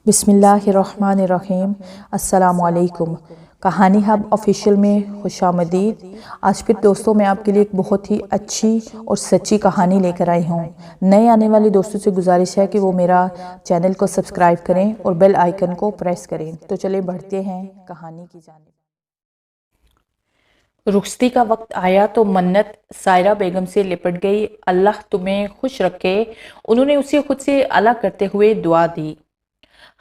بسم اللہ الرحمن الرحیم۔ السلام علیکم۔ کہانی ہب آفیشیل میں خوش آمدید۔ آج پھر دوستوں میں آپ کے لیے ایک بہت ہی اچھی اور سچی کہانی لے کر آئی ہوں۔ نئے آنے والے دوستوں سے گزارش ہے کہ وہ میرا چینل کو سبسکرائب کریں اور بیل آئیکن کو پریس کریں۔ تو چلیں بڑھتے ہیں کہانی کی جانب۔ رخصتی کا وقت آیا تو منت سائرہ بیگم سے لپٹ گئی۔ اللہ تمہیں خوش رکھے، انہوں نے اسے خود سے الگ کرتے ہوئے دعا دی۔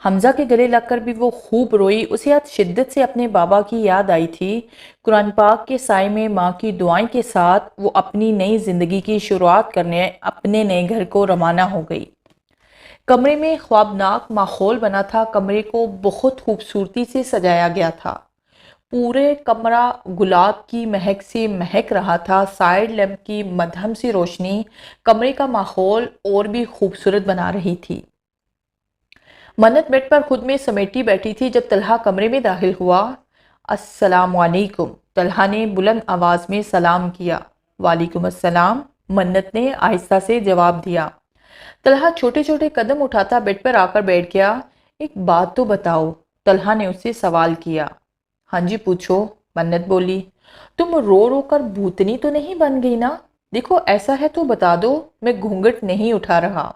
حمزہ کے گلے لگ کر بھی وہ خوب روئی۔ اسے آج شدت سے اپنے بابا کی یاد آئی تھی۔ قرآن پاک کے سائے میں ماں کی دعائیں کے ساتھ وہ اپنی نئی زندگی کی شروعات کرنے اپنے نئے گھر کو روانہ ہو گئی۔ کمرے میں خوابناک ماحول بنا تھا۔ کمرے کو بہت خوبصورتی سے سجایا گیا تھا۔ پورے کمرہ گلاب کی مہک سے مہک رہا تھا۔ سائڈ لیمپ کی مدھم سی روشنی کمرے کا ماحول اور بھی خوبصورت بنا رہی تھی۔ منت بیڈ پر خود میں سمیٹی بیٹھی تھی جب طلحہ کمرے میں داخل ہوا۔ السلام علیکم، طلحہ نے بلند آواز میں سلام کیا۔ وعلیکم السلام، منت نے آہستہ سے جواب دیا۔ طلحہ چھوٹے چھوٹے قدم اٹھاتا بیڈ پر آ کر بیٹھ گیا۔ ایک بات تو بتاؤ، طلحہ نے اس سے سوال کیا۔ ہاں جی پوچھو، منت بولی۔ تم رو رو کر بھوتنی تو نہیں بن گئی نا؟ دیکھو ایسا ہے تو بتا دو، میں گھونگھٹ نہیں اٹھا رہا۔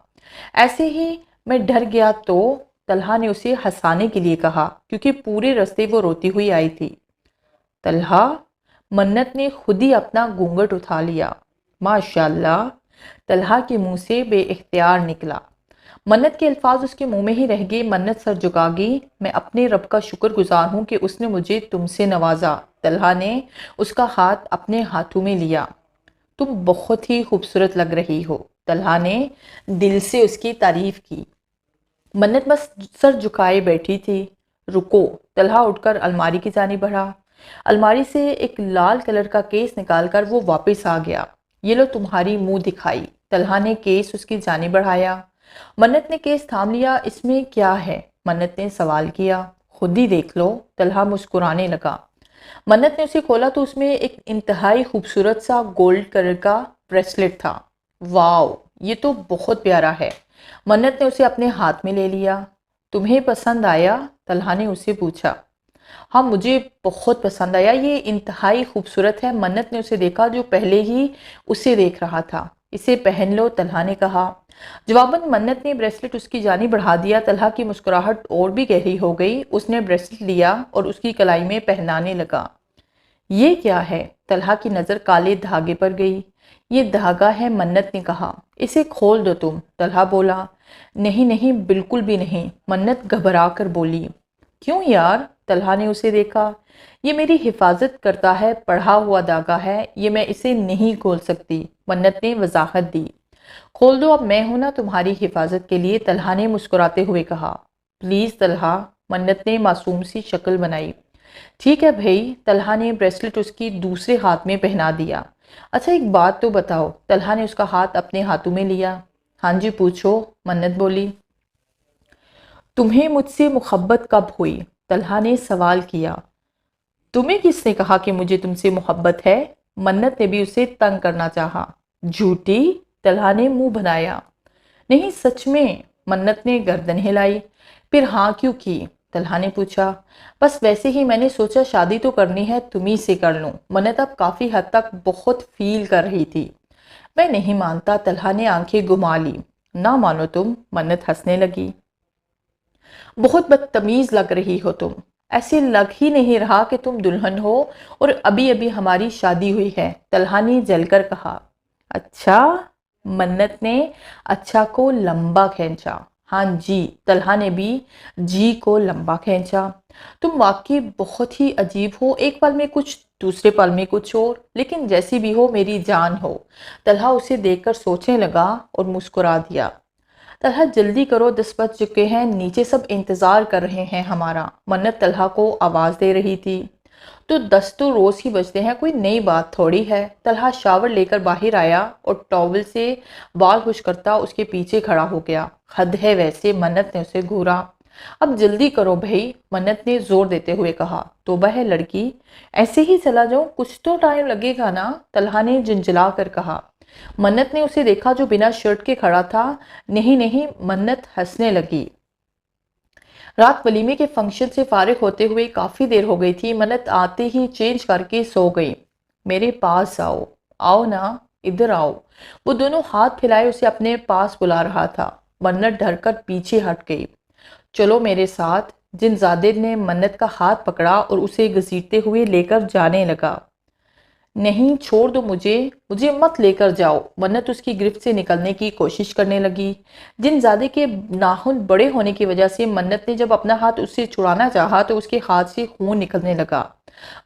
ایسے ہی میں ڈر گیا تو، طلحہ نے اسے ہنسانے کے لیے کہا کیونکہ پورے رستے وہ روتی ہوئی آئی تھی۔ طلحہ، منت نے خود ہی اپنا گھونگھٹ اٹھا لیا۔ ماشاءاللہ، طلحہ کے منہ سے بے اختیار نکلا۔ منت کے الفاظ اس کے منہ میں ہی رہ گئے۔ منت سر جھکا گئی۔ میں اپنے رب کا شکر گزار ہوں کہ اس نے مجھے تم سے نوازا۔ طلحہ نے اس کا ہاتھ اپنے ہاتھوں میں لیا۔ تم بہت ہی خوبصورت لگ رہی ہو، طلحہ نے دل سے اس کی تعریف کی۔ منت بس سر جھکائے بیٹھی تھی۔ رکو، طلحہ اٹھ کر الماری کی جانب بڑھا۔ الماری سے ایک لال کلر کا کیس نکال کر وہ واپس آ گیا۔ یہ لو تمہاری منہ دکھائی۔ طلحہ نے کیس اس کی جانب بڑھایا۔ منت نے کیس تھام لیا۔ اس میں کیا ہے؟ منت نے سوال کیا۔ خود ہی دیکھ لو، طلحہ مسکرانے لگا۔ منت نے اسے کھولا تو اس میں ایک انتہائی خوبصورت سا گولڈ کلر کا بریسلٹ تھا۔ واو، یہ تو بہت پیارا ہے۔ منت نے اسے اپنے ہاتھ میں لے لیا۔ تمہیں پسند آیا؟ طلحہ نے اسے پوچھا۔ ہاں، مجھے بہت پسند آیا، یہ انتہائی خوبصورت ہے۔ منت نے اسے دیکھا جو پہلے ہی اسے دیکھ رہا تھا۔ اسے پہن لو، طلحہ نے کہا۔ جواباً منت نے بریسلٹ اس کی جانب بڑھا دیا۔ طلحہ کی مسکراہٹ اور بھی گہری ہو گئی۔ اس نے بریسلٹ لیا اور اس کی کلائی میں پہنانے لگا۔ یہ کیا ہے؟ طلحہ کی نظر کالے دھاگے پر گئی۔ یہ دھاگا ہے، منت نے کہا۔ اسے کھول دو تم، طلحہ بولا۔ نہیں نہیں، بالکل بھی نہیں، منت گھبرا کر بولی۔ کیوں یار؟ طلحہ نے اسے دیکھا۔ یہ میری حفاظت کرتا ہے، پڑھا ہوا دھاگا ہے، یہ میں اسے نہیں کھول سکتی، منت نے وضاحت دی۔ کھول دو، اب میں ہوں نا تمہاری حفاظت کے لیے، طلحہ نے مسکراتے ہوئے کہا۔ پلیز طلحہ، منت نے معصوم سی شکل بنائی۔ ٹھیک ہے بھائی، طلحہ نے بریسلٹ اس کی دوسرے ہاتھ میں پہنا دیا۔ اچھا ایک بات تو بتاؤ، طلحہ نے اس کا ہاتھ اپنے ہاتھوں میں لیا۔ ہاں جی پوچھو، منت بولی۔ تمہیں مجھ سے محبت کب ہوئی؟ طلحہ نے سوال کیا۔ تمہیں کس نے کہا کہ مجھے تم سے محبت ہے؟ منت نے بھی اسے تنگ کرنا چاہا۔ جھوٹی، طلحہ نے منہ بنایا۔ نہیں سچ میں، منت نے گردن ہلائی۔ پھر ہاں کیوں کی؟ طلحہ نے پوچھا۔ بس ویسے ہی میں نے سوچا شادی تو کرنی ہے، تمہیں سے کر لوں۔ منت اب کافی حد تک بہت فیل کر رہی تھی۔ میں نہیں مانتا، طلحہ نے آنکھیں گھما لی۔ نہ مانو تم، منت ہنسنے لگی۔ بہت بدتمیز لگ رہی ہو تم، ایسے لگ ہی نہیں رہا کہ تم دلہن ہو اور ابھی ابھی ہماری شادی ہوئی ہے، طلحہ نے جل کر کہا۔ اچھا؟ منت نے اچھا کو لمبا کھینچا۔ ہاں جی، طلحہ نے بھی جی کو لمبا کھینچا۔ تم واقعی بہت ہی عجیب ہو، ایک پل میں کچھ، دوسرے پل میں کچھ اور، لیکن جیسی بھی ہو میری جان ہو۔ طلحہ اسے دیکھ کر سوچنے لگا اور مسکرا دیا۔ طلحہ جلدی کرو، 10 بج چکے ہیں، نیچے سب انتظار کر رہے ہیں ہمارا، منت طلحہ کو آواز دے رہی تھی۔ تو 10 تو روز ہی بجتے ہیں، کوئی نئی بات تھوڑی ہے۔ طلحہ شاور لے کر باہر آیا اور ٹاول سے بال خشک کرتا اس کے پیچھے کھڑا ہو گیا۔ حد ہے ویسے، منت نے اسے گھورا۔ اب جلدی کرو بھائی، منت نے زور دیتے ہوئے کہا۔ توبہ ہے لڑکی، ایسے ہی چلا جاؤ، کچھ تو ٹائم لگے گا نا، طلحہ نے جنجلا کر کہا۔ منت نے اسے دیکھا جو بنا شرٹ کے کھڑا تھا۔ نہیں نہیں، منت ہنسنے لگی۔ رات ولیمے کے فنکشن سے فارغ ہوتے ہوئے کافی دیر ہو گئی تھی۔ منت آتے ہی چینج کر کے سو گئی۔ میرے پاس آؤ، آؤ نا، ادھر آؤ۔ وہ دونوں ہاتھ پھیلائے اسے اپنے پاس بلا رہا تھا۔ منت ڈر کر پیچھے ہٹ گئی۔ چلو میرے ساتھ۔ جن زادے نے منت کا ہاتھ پکڑا اور اسے گھسیٹتے ہوئے لے کر جانے لگا۔ نہیں، چھوڑ دو مجھے مت لے کر جاؤ۔ منت اس کی گرفت سے نکلنے کی کوشش کرنے لگی۔ جن زادے کے ناخن بڑے ہونے کی وجہ سے منت نے جب اپنا ہاتھ اس سے چھڑانا چاہا تو اس کے ہاتھ سے خون نکلنے لگا۔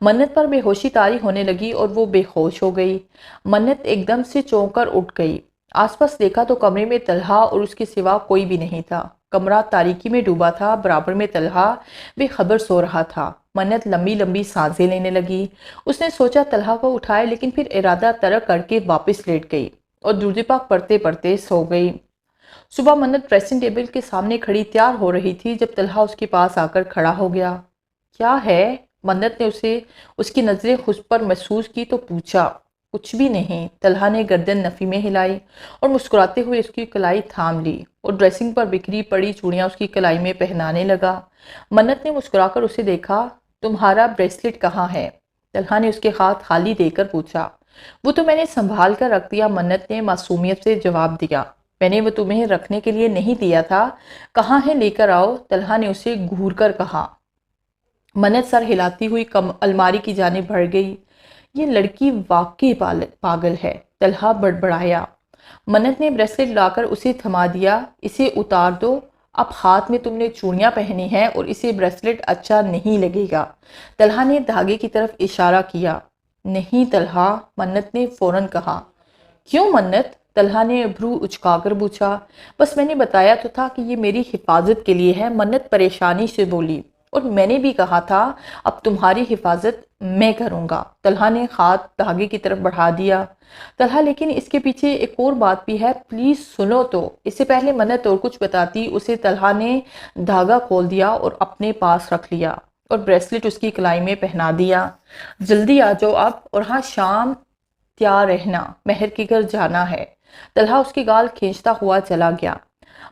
منت پر بے ہوشی طاری ہونے لگی اور وہ بے ہوش ہو گئی۔ منت ایک دم سے چونک کر اٹھ گئی۔ آس پاس دیکھا تو کمرے میں طلحہ اور اس کے سوا کوئی بھی نہیں تھا۔ کمرہ تاریکی میں ڈوبا تھا۔ برابر میں طلحہ بے خبر سو رہا تھا۔ منت لمبی لمبی سانسیں لینے لگی۔ اس نے سوچا طلحہ کو اٹھائے، لیکن پھر ارادہ ترک کر کے واپس لیٹ گئی اور درود پاک پڑھتے پڑھتے سو گئی۔ صبح منت ڈریسنگ ٹیبل کے سامنے کھڑی تیار ہو رہی تھی جب طلحہ اس کے پاس آ کر کھڑا ہو گیا۔ کیا ہے؟ منت نے اس کی نظریں خود پر محسوس کی تو پوچھا۔ کچھ بھی نہیں۔ طلحہ نے گردن نفی میں ہلائی اور مسکراتے ہوئے اس کی کلائی تھام لی اور ڈریسنگ پر بکھری پڑی چوڑیاں اس کی کلائی میں پہنانے لگا۔ منت نے مسکرا کر اسے دیکھا۔ تمہارا بریسلٹ کہاں ہے؟ طلحہ نے اس کے ہاتھ خالی دے کر پوچھا۔ وہ تو میں نے سنبھال کر رکھ دیا، منت نے معصومیت سے جواب دیا۔ میں نے وہ تمہیں رکھنے کے لیے نہیں دیا تھا۔ کہاں ہے، لے کر آؤ، طلحہ نے اسے گھور کر کہا۔ منت سر ہلاتی ہوئی الماری کی جانب بڑھ گئی۔ یہ لڑکی واقعی پاگل ہے، طلحہ بڑبڑایا۔ منت نے بریسلٹ لا کر اسے تھما دیا۔ اسے اتار دو، اب ہاتھ میں تم نے چوڑیاں پہنی ہیں اور اسے بریسلٹ اچھا نہیں لگے گا۔ طلحہ نے دھاگے کی طرف اشارہ کیا۔ نہیں طلحہ، منت نے فوراً کہا۔ کیوں منت؟ طلحہ نے ابرو اچکا کر پوچھا۔ بس میں نے بتایا تو تھا کہ یہ میری حفاظت کے لیے ہے، منت پریشانی سے بولی۔ اور میں نے بھی کہا تھا اب تمہاری حفاظت میں کروں گا۔ طلحہ نے ہاتھ دھاگے کی طرف بڑھا دیا۔ طلحہ لیکن اس کے پیچھے ایک اور بات بھی ہے، پلیز سنو تو۔ اس سے پہلے منت اور کچھ بتاتی اسے طلحہ نے دھاگا کھول دیا اور اپنے پاس رکھ لیا اور بریسلٹ اس کی کلائی میں پہنا دیا۔ جلدی آ جاؤ اب، اور ہاں شام تیار رہنا، مہر کے گھر جانا ہے۔ طلحہ اس کے گال کھینچتا ہوا چلا گیا۔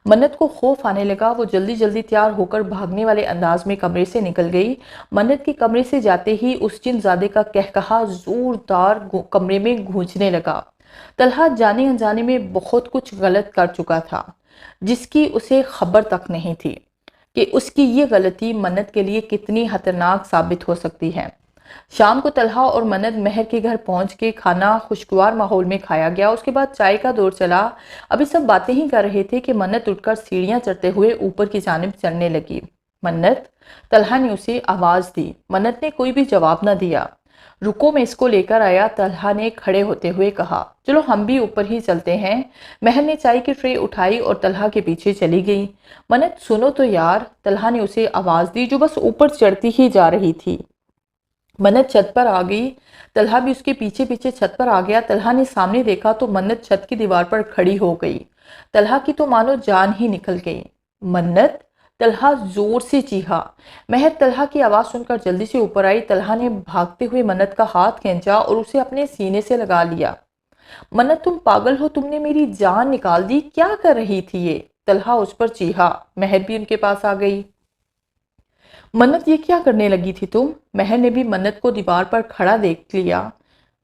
منت کو خوف آنے لگا۔ وہ جلدی جلدی تیار ہو کر بھاگنے والے انداز میں کمرے سے نکل گئی۔ منت کے کمرے سے جاتے ہی اس جن زادے کا کہکہا زوردار کمرے میں گونجنے لگا۔ طلحہ جانے انجانے میں بہت کچھ غلط کر چکا تھا، جس کی اسے خبر تک نہیں تھی کہ اس کی یہ غلطی منت کے لیے کتنی خطرناک ثابت ہو سکتی ہے۔ شام کو طلحہ اور منت مہر کے گھر پہنچ کے کھانا خوشگوار ماحول میں کھایا گیا۔ اس کے بعد چائے کا دور چلا۔ ابھی سب باتیں ہی کر رہے تھے کہ منت اٹھ کر سیڑھیاں چڑھتے ہوئے اوپر کی جانب چڑھنے لگی۔ منت، طلحہ نے اسے آواز دی۔ منت نے کوئی بھی جواب نہ دیا۔ رکو، میں اس کو لے کر آیا، طلحہ نے کھڑے ہوتے ہوئے کہا۔ چلو ہم بھی اوپر ہی چلتے ہیں۔ مہر نے چائے کی ٹرے اٹھائی اور طلحہ کے پیچھے چلی گئی۔ منت سنو تو یار، طلحہ نے اسے آواز دی جو بس اوپر چڑھتی ہی جا رہی تھی۔ منت چھت پر آ گئی۔ طلحہ بھی اس کے پیچھے پیچھے چھت پر آ گیا۔ طلحہ نے سامنے دیکھا تو منت چھت کی دیوار پر کھڑی ہو گئی۔ طلحہ کی تو مانو جان ہی نکل گئی۔ منت، طلحہ زور سے چیخا۔ مہر طلحہ کی آواز سن کر جلدی سے اوپر آئی۔ طلحہ نے بھاگتے ہوئے منت کا ہاتھ کھینچا اور اسے اپنے سینے سے لگا لیا۔ منت تم پاگل ہو، تم نے میری جان نکال دی، کیا کر رہی تھی یہ؟ طلحہ اس پر چیخا۔ مہر بھی ان کے پاس آ گئی۔ منت یہ کیا کرنے لگی تھی تم؟ مہر نے بھی منت کو دیوار پر کھڑا دیکھ لیا۔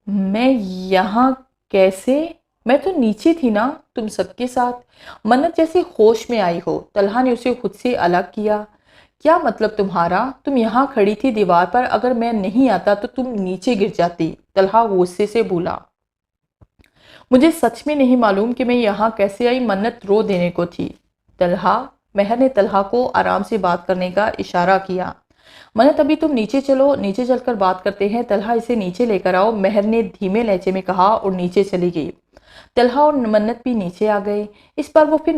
میں یہاں کیسے؟ میں تو نیچے تھی نا تم سب کے ساتھ۔ منت جیسے ہوش میں آئی ہو۔ طلحہ نے اسے خود سے الگ کیا۔ کیا مطلب تمہارا؟ تم یہاں کھڑی تھی دیوار پر، اگر میں نہیں آتا تو تم نیچے گر جاتی، طلحہ غصے سے بولا۔ مجھے سچ میں نہیں معلوم کہ میں یہاں کیسے آئی، منت رو دینے کو تھی۔ طلحہ، مہر نے طلحہ کو آرام سے بات کرنے کا اشارہ کیا۔ منت ابھی تم نیچے چلو، نیچے چل کر بات کرتے ہیں، طلحہ اسے نیچے لے کر آؤ، مہر نے دھیمے لہجے میں کہا اور نیچے چلی گئی۔ طلحہ اور منت بھی نیچے آ گئے۔ اس بار وہ پھر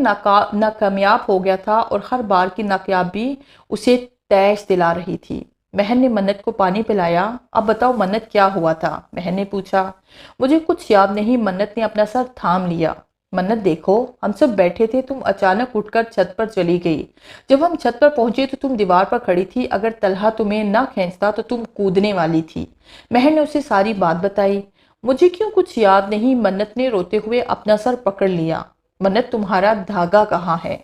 ناکامیاب ہو گیا تھا اور ہر بار کی ناکامیابی اسے تیش دلا رہی تھی۔ مہر نے منت کو پانی پلایا۔ اب بتاؤ منت، کیا ہوا تھا؟ مہر نے پوچھا۔ مجھے کچھ یاد نہیں، منت نے اپنا سر تھام لیا۔ منت دیکھو، ہم سب بیٹھے تھے، تم اچانک اٹھ کر چھت پر چلی گئی۔ جب ہم چھت پر پہنچے تو تم دیوار پر کھڑی تھی، اگر طلحہ تمہیں نہ کھینچتا تو تم کودنے والی تھی۔ مہر نے اسے ساری بات بتائی۔ مجھے کیوں کچھ یاد نہیں، منت نے روتے ہوئے اپنا سر پکڑ لیا۔ منت، تمہارا دھاگا کہاں ہے؟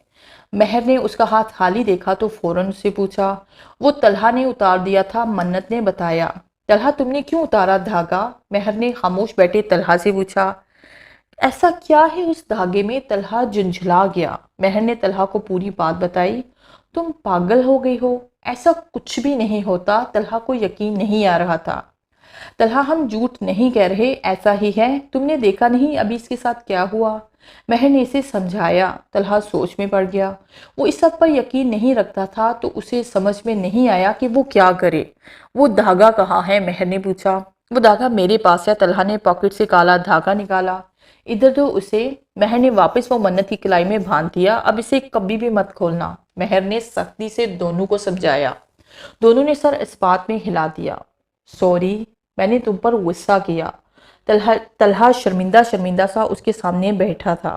مہر نے اس کا ہاتھ خالی دیکھا تو فوراً اس سے پوچھا۔ وہ طلحہ نے اتار دیا تھا، منت نے بتایا۔ طلحہ تم نے کیوں اتارا دھاگا؟ مہر نے خاموش بیٹھے طلحہ سے پوچھا۔ ایسا کیا ہے اس دھاگے میں؟ طلحہ جھنجھلا گیا۔ مہر نے طلحہ کو پوری بات بتائی۔ تم پاگل ہو گئی ہو، ایسا کچھ بھی نہیں ہوتا۔ طلحہ کو یقین نہیں آ رہا تھا۔ طلحہ ہم جھوٹ نہیں کہہ رہے، ایسا ہی ہے، تم نے دیکھا نہیں ابھی اس کے ساتھ کیا ہوا؟ مہر نے اسے سمجھایا۔ طلحہ سوچ میں پڑ گیا۔ وہ اس حد پر یقین نہیں رکھتا تھا تو اسے سمجھ میں نہیں آیا کہ وہ کیا کرے۔ وہ دھاگا کہاں ہے؟ مہر نے پوچھا۔ وہ دھاگا میرے پاس ہے۔ طلحہ نے پاکٹ سے کالا دھاگا نکالا۔ ادھر دو اسے۔ مہر نے واپس وہ منت کی کلائی میں باندھ دیا۔ اب اسے کبھی بھی مت کھولنا۔ مہر نے سختی سے دونوں کو سمجھایا۔ دونوں نے سر اس بات میں ہلا دیا۔ سوری، میں نے تم پر غصہ کیا۔ طلحہ شرمندہ شرمندہ سا اس کے سامنے بیٹھا تھا۔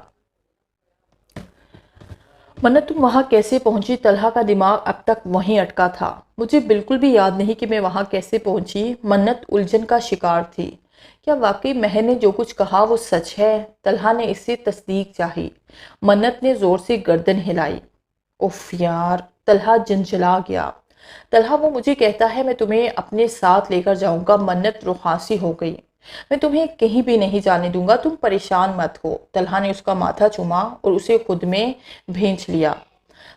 منت تم وہاں کیسے پہنچی؟ طلحہ کا دماغ اب تک وہیں اٹکا تھا۔ مجھے بالکل بھی یاد نہیں کہ میں وہاں کیسے پہنچی۔ منت الجھن کا شکار تھی۔ کیا واقعی مہر نے جو کچھ کہا وہ سچ ہے؟ طلحہ نے اس سے تصدیق چاہی۔ منت نے زور سے گردن ہلائی۔ اف یار، طلحہ جھنجھلا گیا۔ طلحہ وہ مجھے کہتا ہے میں تمہیں اپنے ساتھ لے کر جاؤں گا۔ منت رخاسی ہو گئی۔ میں تمہیں کہیں بھی نہیں جانے دوں گا، تم پریشان مت ہو۔ طلحہ نے اس کا ماتھا چوما اور اسے خود میں بھینچ لیا۔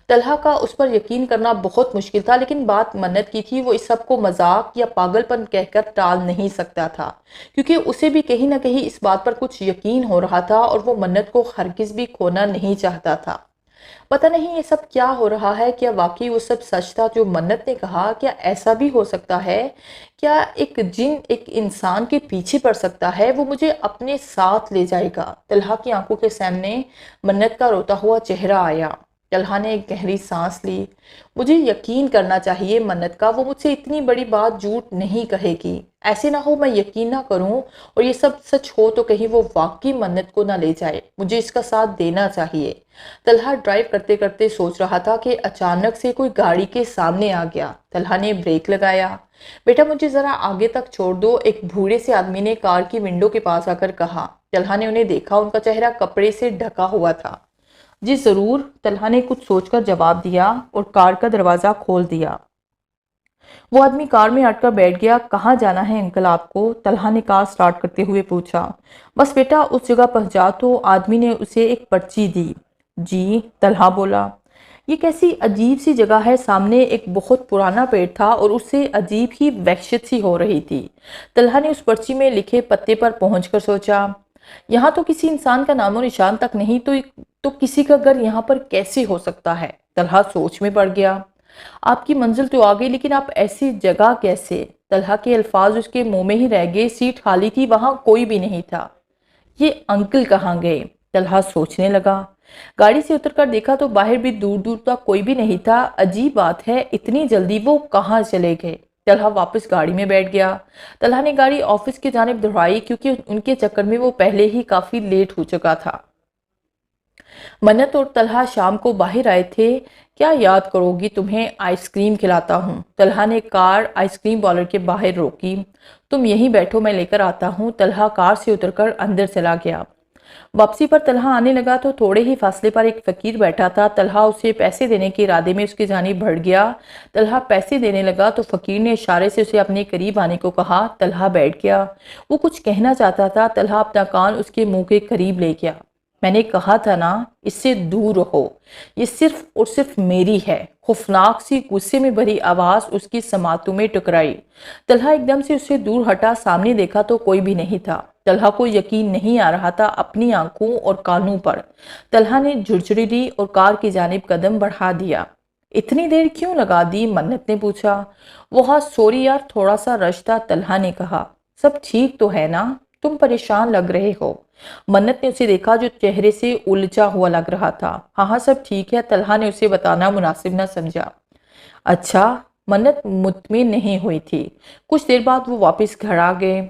طلحہ کا اس پر یقین کرنا بہت مشکل تھا، لیکن بات منت کی تھی، وہ اس سب کو مذاق یا پاگل پن کہہ کر ٹال نہیں سکتا تھا، کیونکہ اسے بھی کہیں نہ کہیں اس بات پر کچھ یقین ہو رہا تھا اور وہ منت کو ہرگز بھی کھونا نہیں چاہتا تھا۔ پتہ نہیں یہ سب کیا ہو رہا ہے، کیا واقعی وہ سب سچ تھا جو منت نے کہا؟ کیا ایسا بھی ہو سکتا ہے؟ کیا ایک جن ایک انسان کے پیچھے پڑ سکتا ہے؟ وہ مجھے اپنے ساتھ لے جائے گا۔ طلحہ کی آنکھوں کے سامنے منت کا روتا ہوا چہرہ آیا۔ طلحہ نے ایک گہری سانس لی۔ مجھے یقین کرنا چاہیے منت کا، وہ مجھ سے اتنی بڑی بات جھوٹ نہیں کہے گی۔ ایسے نہ ہو میں یقین نہ کروں اور یہ سب سچ ہو تو کہیں وہ واقعی منت کو نہ لے جائے۔ مجھے اس کا ساتھ دینا چاہیے۔ طلحہ ڈرائیو کرتے کرتے سوچ رہا تھا کہ اچانک سے کوئی گاڑی کے سامنے آ گیا۔ طلحہ نے بریک لگایا۔ بیٹا مجھے ذرا آگے تک چھوڑ دو، ایک بھوڑے سے آدمی نے کار کی ونڈو کے پاس آ کر کہا۔ طلحہ نے انہیں دیکھا، ان کا چہرہ کپڑے سے ڈھکا ہوا تھا۔ جی ضرور، طلحہ نے کچھ سوچ کر جواب دیا اور کار کا دروازہ کھول دیا۔ وہ آدمی کار میں ہٹ کر بیٹھ گیا۔ کہاں جانا ہے انکل آپ کو؟ طلحہ نے کار سٹارٹ کرتے ہوئے پوچھا۔ بس بیٹا اس جگہ پہنچا تو آدمی نے اسے ایک پرچی دی۔ جی، طلحہ بولا۔ یہ کیسی عجیب سی جگہ ہے، سامنے ایک بہت پرانا پیڑ تھا اور اس سے عجیب ہی وحشت سی ہو رہی تھی۔ طلحہ نے اس پرچی میں لکھے پتے پر پہنچ کر سوچا، یہاں تو کسی انسان کا نام و نشان تک نہیں، تو کسی کا گھر یہاں پر کیسے ہو سکتا ہے؟ طلحہ سوچ میں پڑ گیا۔ آپ کی منزل تو آ گئی، لیکن آپ ایسی جگہ کیسے؟ طلحہ کے الفاظ اس کے منہ میں ہی رہ گئے۔ سیٹ خالی تھی، وہاں کوئی بھی نہیں تھا۔ یہ انکل کہاں گئے؟ طلحہ سوچنے لگا۔ گاڑی سے اتر کر دیکھا تو باہر بھی دور دور تک کوئی بھی نہیں تھا۔ عجیب بات ہے، اتنی جلدی وہ کہاں چلے گئے؟ طلحہ واپس گاڑی میں بیٹھ گیا۔ طلحہ نے گاڑی آفس کی جانب دڑائی، کیونکہ ان کے چکر میں وہ پہلے ہی کافی لیٹ ہو چکا تھا۔ منت اور طلحہ شام کو باہر آئے تھے۔ کیا یاد کرو گی؟ تمہیں آئس کریم کھلاتا ہوں۔ طلحہ نے کار آئس کریم پارلر کے باہر روکی۔ تم یہیں بیٹھو، میں لے کر آتا ہوں۔ طلحہ کار سے اتر کر اندر چلا گیا۔ واپسی پر طلحہ آنے لگا تو تھوڑے ہی فاصلے پر ایک فقیر بیٹھا تھا۔ طلحہ اسے پیسے دینے کے ارادے میں اس کی جانب بڑھ گیا۔ طلحہ پیسے دینے لگا تو فقیر نے اشارے سے اسے اپنے قریب آنے کو کہا۔ طلحہ بیٹھ گیا۔ وہ کچھ کہنا چاہتا تھا۔ طلحہ اپنا کان اس کے منہ کے قریب لے گیا۔ میں نے کہا تھا نا، اس سے دور رہو، یہ صرف اور صرف میری ہے۔ خوفناک سی غصے میں بھری آواز اس کی سماعتوں میں ٹکرائی۔ طلحہ ایک دم سے اس سے دور ہٹا، سامنے دیکھا تو کوئی بھی نہیں تھا۔ طلحہ کو یقین نہیں آ رہا تھا اپنی آنکھوں اور کانوں پر۔ طلحہ نے جھرجھری دی اور کار کی جانب قدم بڑھا دیا۔ اتنی دیر کیوں لگا دی؟ منت نے پوچھا۔ وہ ہاں سوری یار، تھوڑا سا رش تھا، طلحہ نے کہا۔ سب ٹھیک تو ہے نا؟ تم پریشان لگ رہے ہو۔ منت نے اسے دیکھا جو چہرے سے الجھا ہوا لگ رہا تھا۔ ہاں سب ٹھیک ہے، طلحہ نے اسے بتانا مناسب نہ سمجھا۔ اچھا، منت مطمئن نہیں ہوئی تھی۔ کچھ دیر بعد وہ واپس گھر آ گئے۔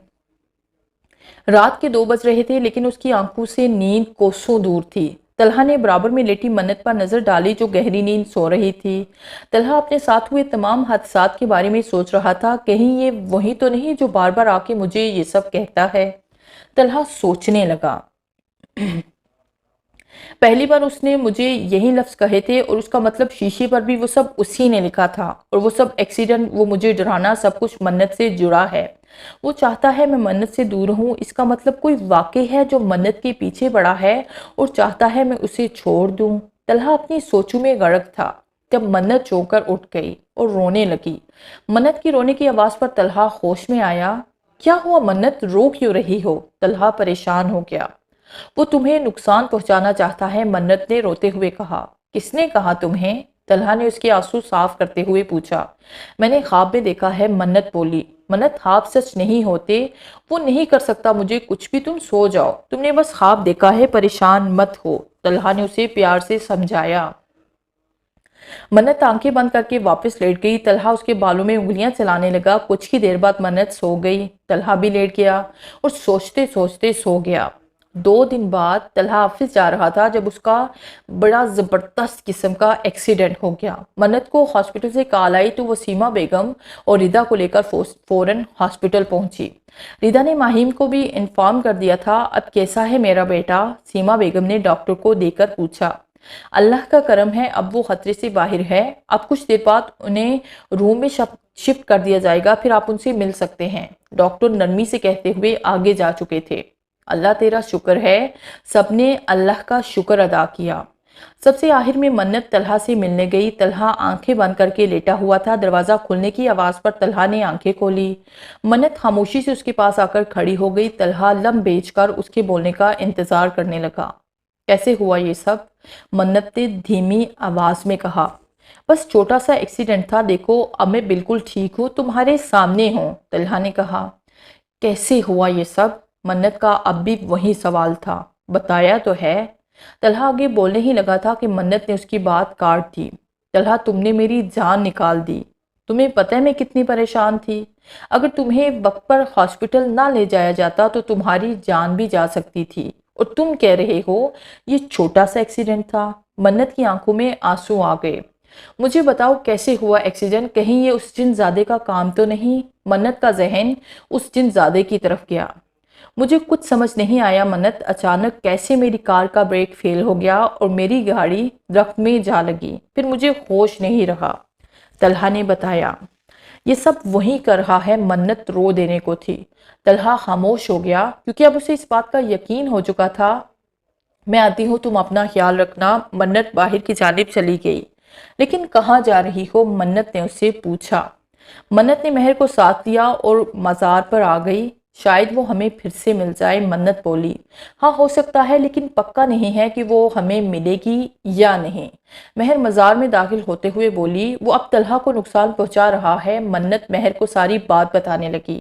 رات کے 2 بج رہے تھے، لیکن اس کی آنکھوں سے نیند کوسوں دور تھی۔ طلحہ نے برابر میں لیٹی منت پر نظر ڈالی جو گہری نیند سو رہی تھی۔ طلحہ اپنے ساتھ ہوئے تمام حادثات کے بارے میں سوچ رہا تھا، کہیں یہ وہی تو نہیں جو بار بار آ کے مجھے یہ سب کہتا ہے۔ طلحہ سوچنے لگا۔ پہلی بار اس نے مجھے یہی لفظ کہے تھے اور اس کا مطلب شیشے پر بھی وہ سب اسی نے لکھا تھا، اور وہ سب ایکسیڈنٹ، وہ مجھے ڈرانا، سب کچھ منت سے جڑا ہے۔ وہ چاہتا ہے میں منت سے دور ہوں، اس کا مطلب کوئی واقع ہے جو منت کے پیچھے پڑا ہے اور چاہتا ہے میں اسے چھوڑ دوں۔ طلحہ اپنی سوچوں میں غرق تھا جب منت چونک کر اٹھ گئی اور رونے لگی۔ منت کی رونے کی آواز پر طلحہ ہوش میں آیا۔ کیا ہوا منت، رو کیوں رہی ہو؟ طلحہ پریشان ہو گیا۔ وہ تمہیں نقصان پہنچانا چاہتا ہے، منت نے روتے ہوئے کہا۔ کس نے کہا تمہیں؟ طلحہ نے اس کے آنسو صاف کرتے ہوئے پوچھا۔ میں نے خواب میں دیکھا ہے، منت بولی۔ منت، خواب سچ نہیں ہوتے، وہ نہیں کر سکتا مجھے کچھ بھی، تم سو جاؤ، تم نے بس خواب دیکھا ہے، پریشان مت ہو، طلحہ نے اسے پیار سے سمجھایا۔ منت آنکھیں بند کر کے واپس لیٹ گئی۔ طلحہ اس کے بالوں میں انگلیاں چلانے لگا۔ کچھ ہی دیر بعد منت سو گئی۔ طلحہ بھی لیٹ گیا اور سوچتے سوچتے سو گیا۔ 2 دن بعد طلحہ آفس جا رہا تھا جب اس کا بڑا زبردست قسم کا ایکسیڈنٹ ہو گیا۔ منت کو ہاسپٹل سے کال آئی تو وہ سیما بیگم اور ردا کو لے کر فوراً ہاسپٹل پہنچی۔ ردا نے ماہیم کو بھی انفارم کر دیا تھا۔ اب کیسا ہے میرا بیٹا؟ سیما بیگم نے ڈاکٹر کو دیکھ کر پوچھا۔ اللہ کا کرم ہے، اب وہ خطرے سے باہر ہے، اب کچھ دیر بعد انہیں روم میں شفٹ کر دیا جائے گا، پھر آپ ان سے مل سکتے ہیں، ڈاکٹر نرمی سے کہتے ہوئے آگے جا چکے تھے۔ اللہ تیرا شکر ہے۔ سب نے اللہ کا شکر ادا کیا۔ سب سے آخر میں منت طلحہ سے ملنے گئی۔ طلحہ آنکھیں بند کر کے لیٹا ہوا تھا۔ دروازہ کھلنے کی آواز پر طلحہ نے آنکھیں کھولی۔ منت خاموشی سے اس کے پاس آ کر کھڑی ہو گئی۔ طلحہ لم بیچ کر اس کے بولنے کا انتظار کرنے لگا۔ کیسے ہوا یہ سب؟ منت نے دھیمی آواز میں کہا۔ بس چھوٹا سا ایکسیڈنٹ تھا، دیکھو اب میں بالکل ٹھیک ہوں، تمہارے سامنے ہوں، طلحہ نے کہا۔ کیسے ہوا یہ سب؟ منت کا اب بھی وہی سوال تھا۔ بتایا تو ہے۔ طلحہ آگے بولنے ہی لگا تھا کہ منت نے اس کی بات کاٹ دی۔ طلحہ، تم نے میری جان نکال دی۔ تمہیں پتہ ہے میں کتنی پریشان تھی؟ اگر تمہیں وقت پر ہاسپٹل نہ لے جایا جاتا تو تمہاری جان بھی جا سکتی تھی، اور تم کہہ رہے ہو یہ چھوٹا سا ایکسیڈنٹ تھا۔ منت کی آنکھوں میں آنسو آ گئے۔ مجھے بتاؤ کیسے ہوا ایکسیڈنٹ، کہیں یہ اس جن زادے کا کام تو نہیں؟ منت کا ذہن اس جن زادے کی طرف گیا۔ مجھے کچھ سمجھ نہیں آیا منت، اچانک کیسے میری کار کا بریک فیل ہو گیا اور میری گاڑی درخت میں جا لگی، پھر مجھے ہوش نہیں رہا، طلحہ نے بتایا۔ یہ سب وہی کر رہا ہے، منت رو دینے کو تھی۔ طلحہ خاموش ہو گیا کیونکہ اب اسے اس بات کا یقین ہو چکا تھا۔ میں آتی ہوں، تم اپنا خیال رکھنا۔ منت باہر کی جانب چلی گئی۔ لیکن کہاں جا رہی ہو؟ منت نے اس سے پوچھا۔ منت نے مہر کو ساتھ لیا اور مزار پر آ گئی۔ شاید وہ ہمیں پھر سے مل جائے، منت بولی۔ ہاں ہو سکتا ہے، لیکن پکا نہیں ہے کہ وہ ہمیں ملے گی یا نہیں، مہر مزار میں داخل ہوتے ہوئے بولی۔ وہ اب طلحہ کو نقصان پہنچا رہا ہے۔ منت مہر کو ساری بات بتانے لگی۔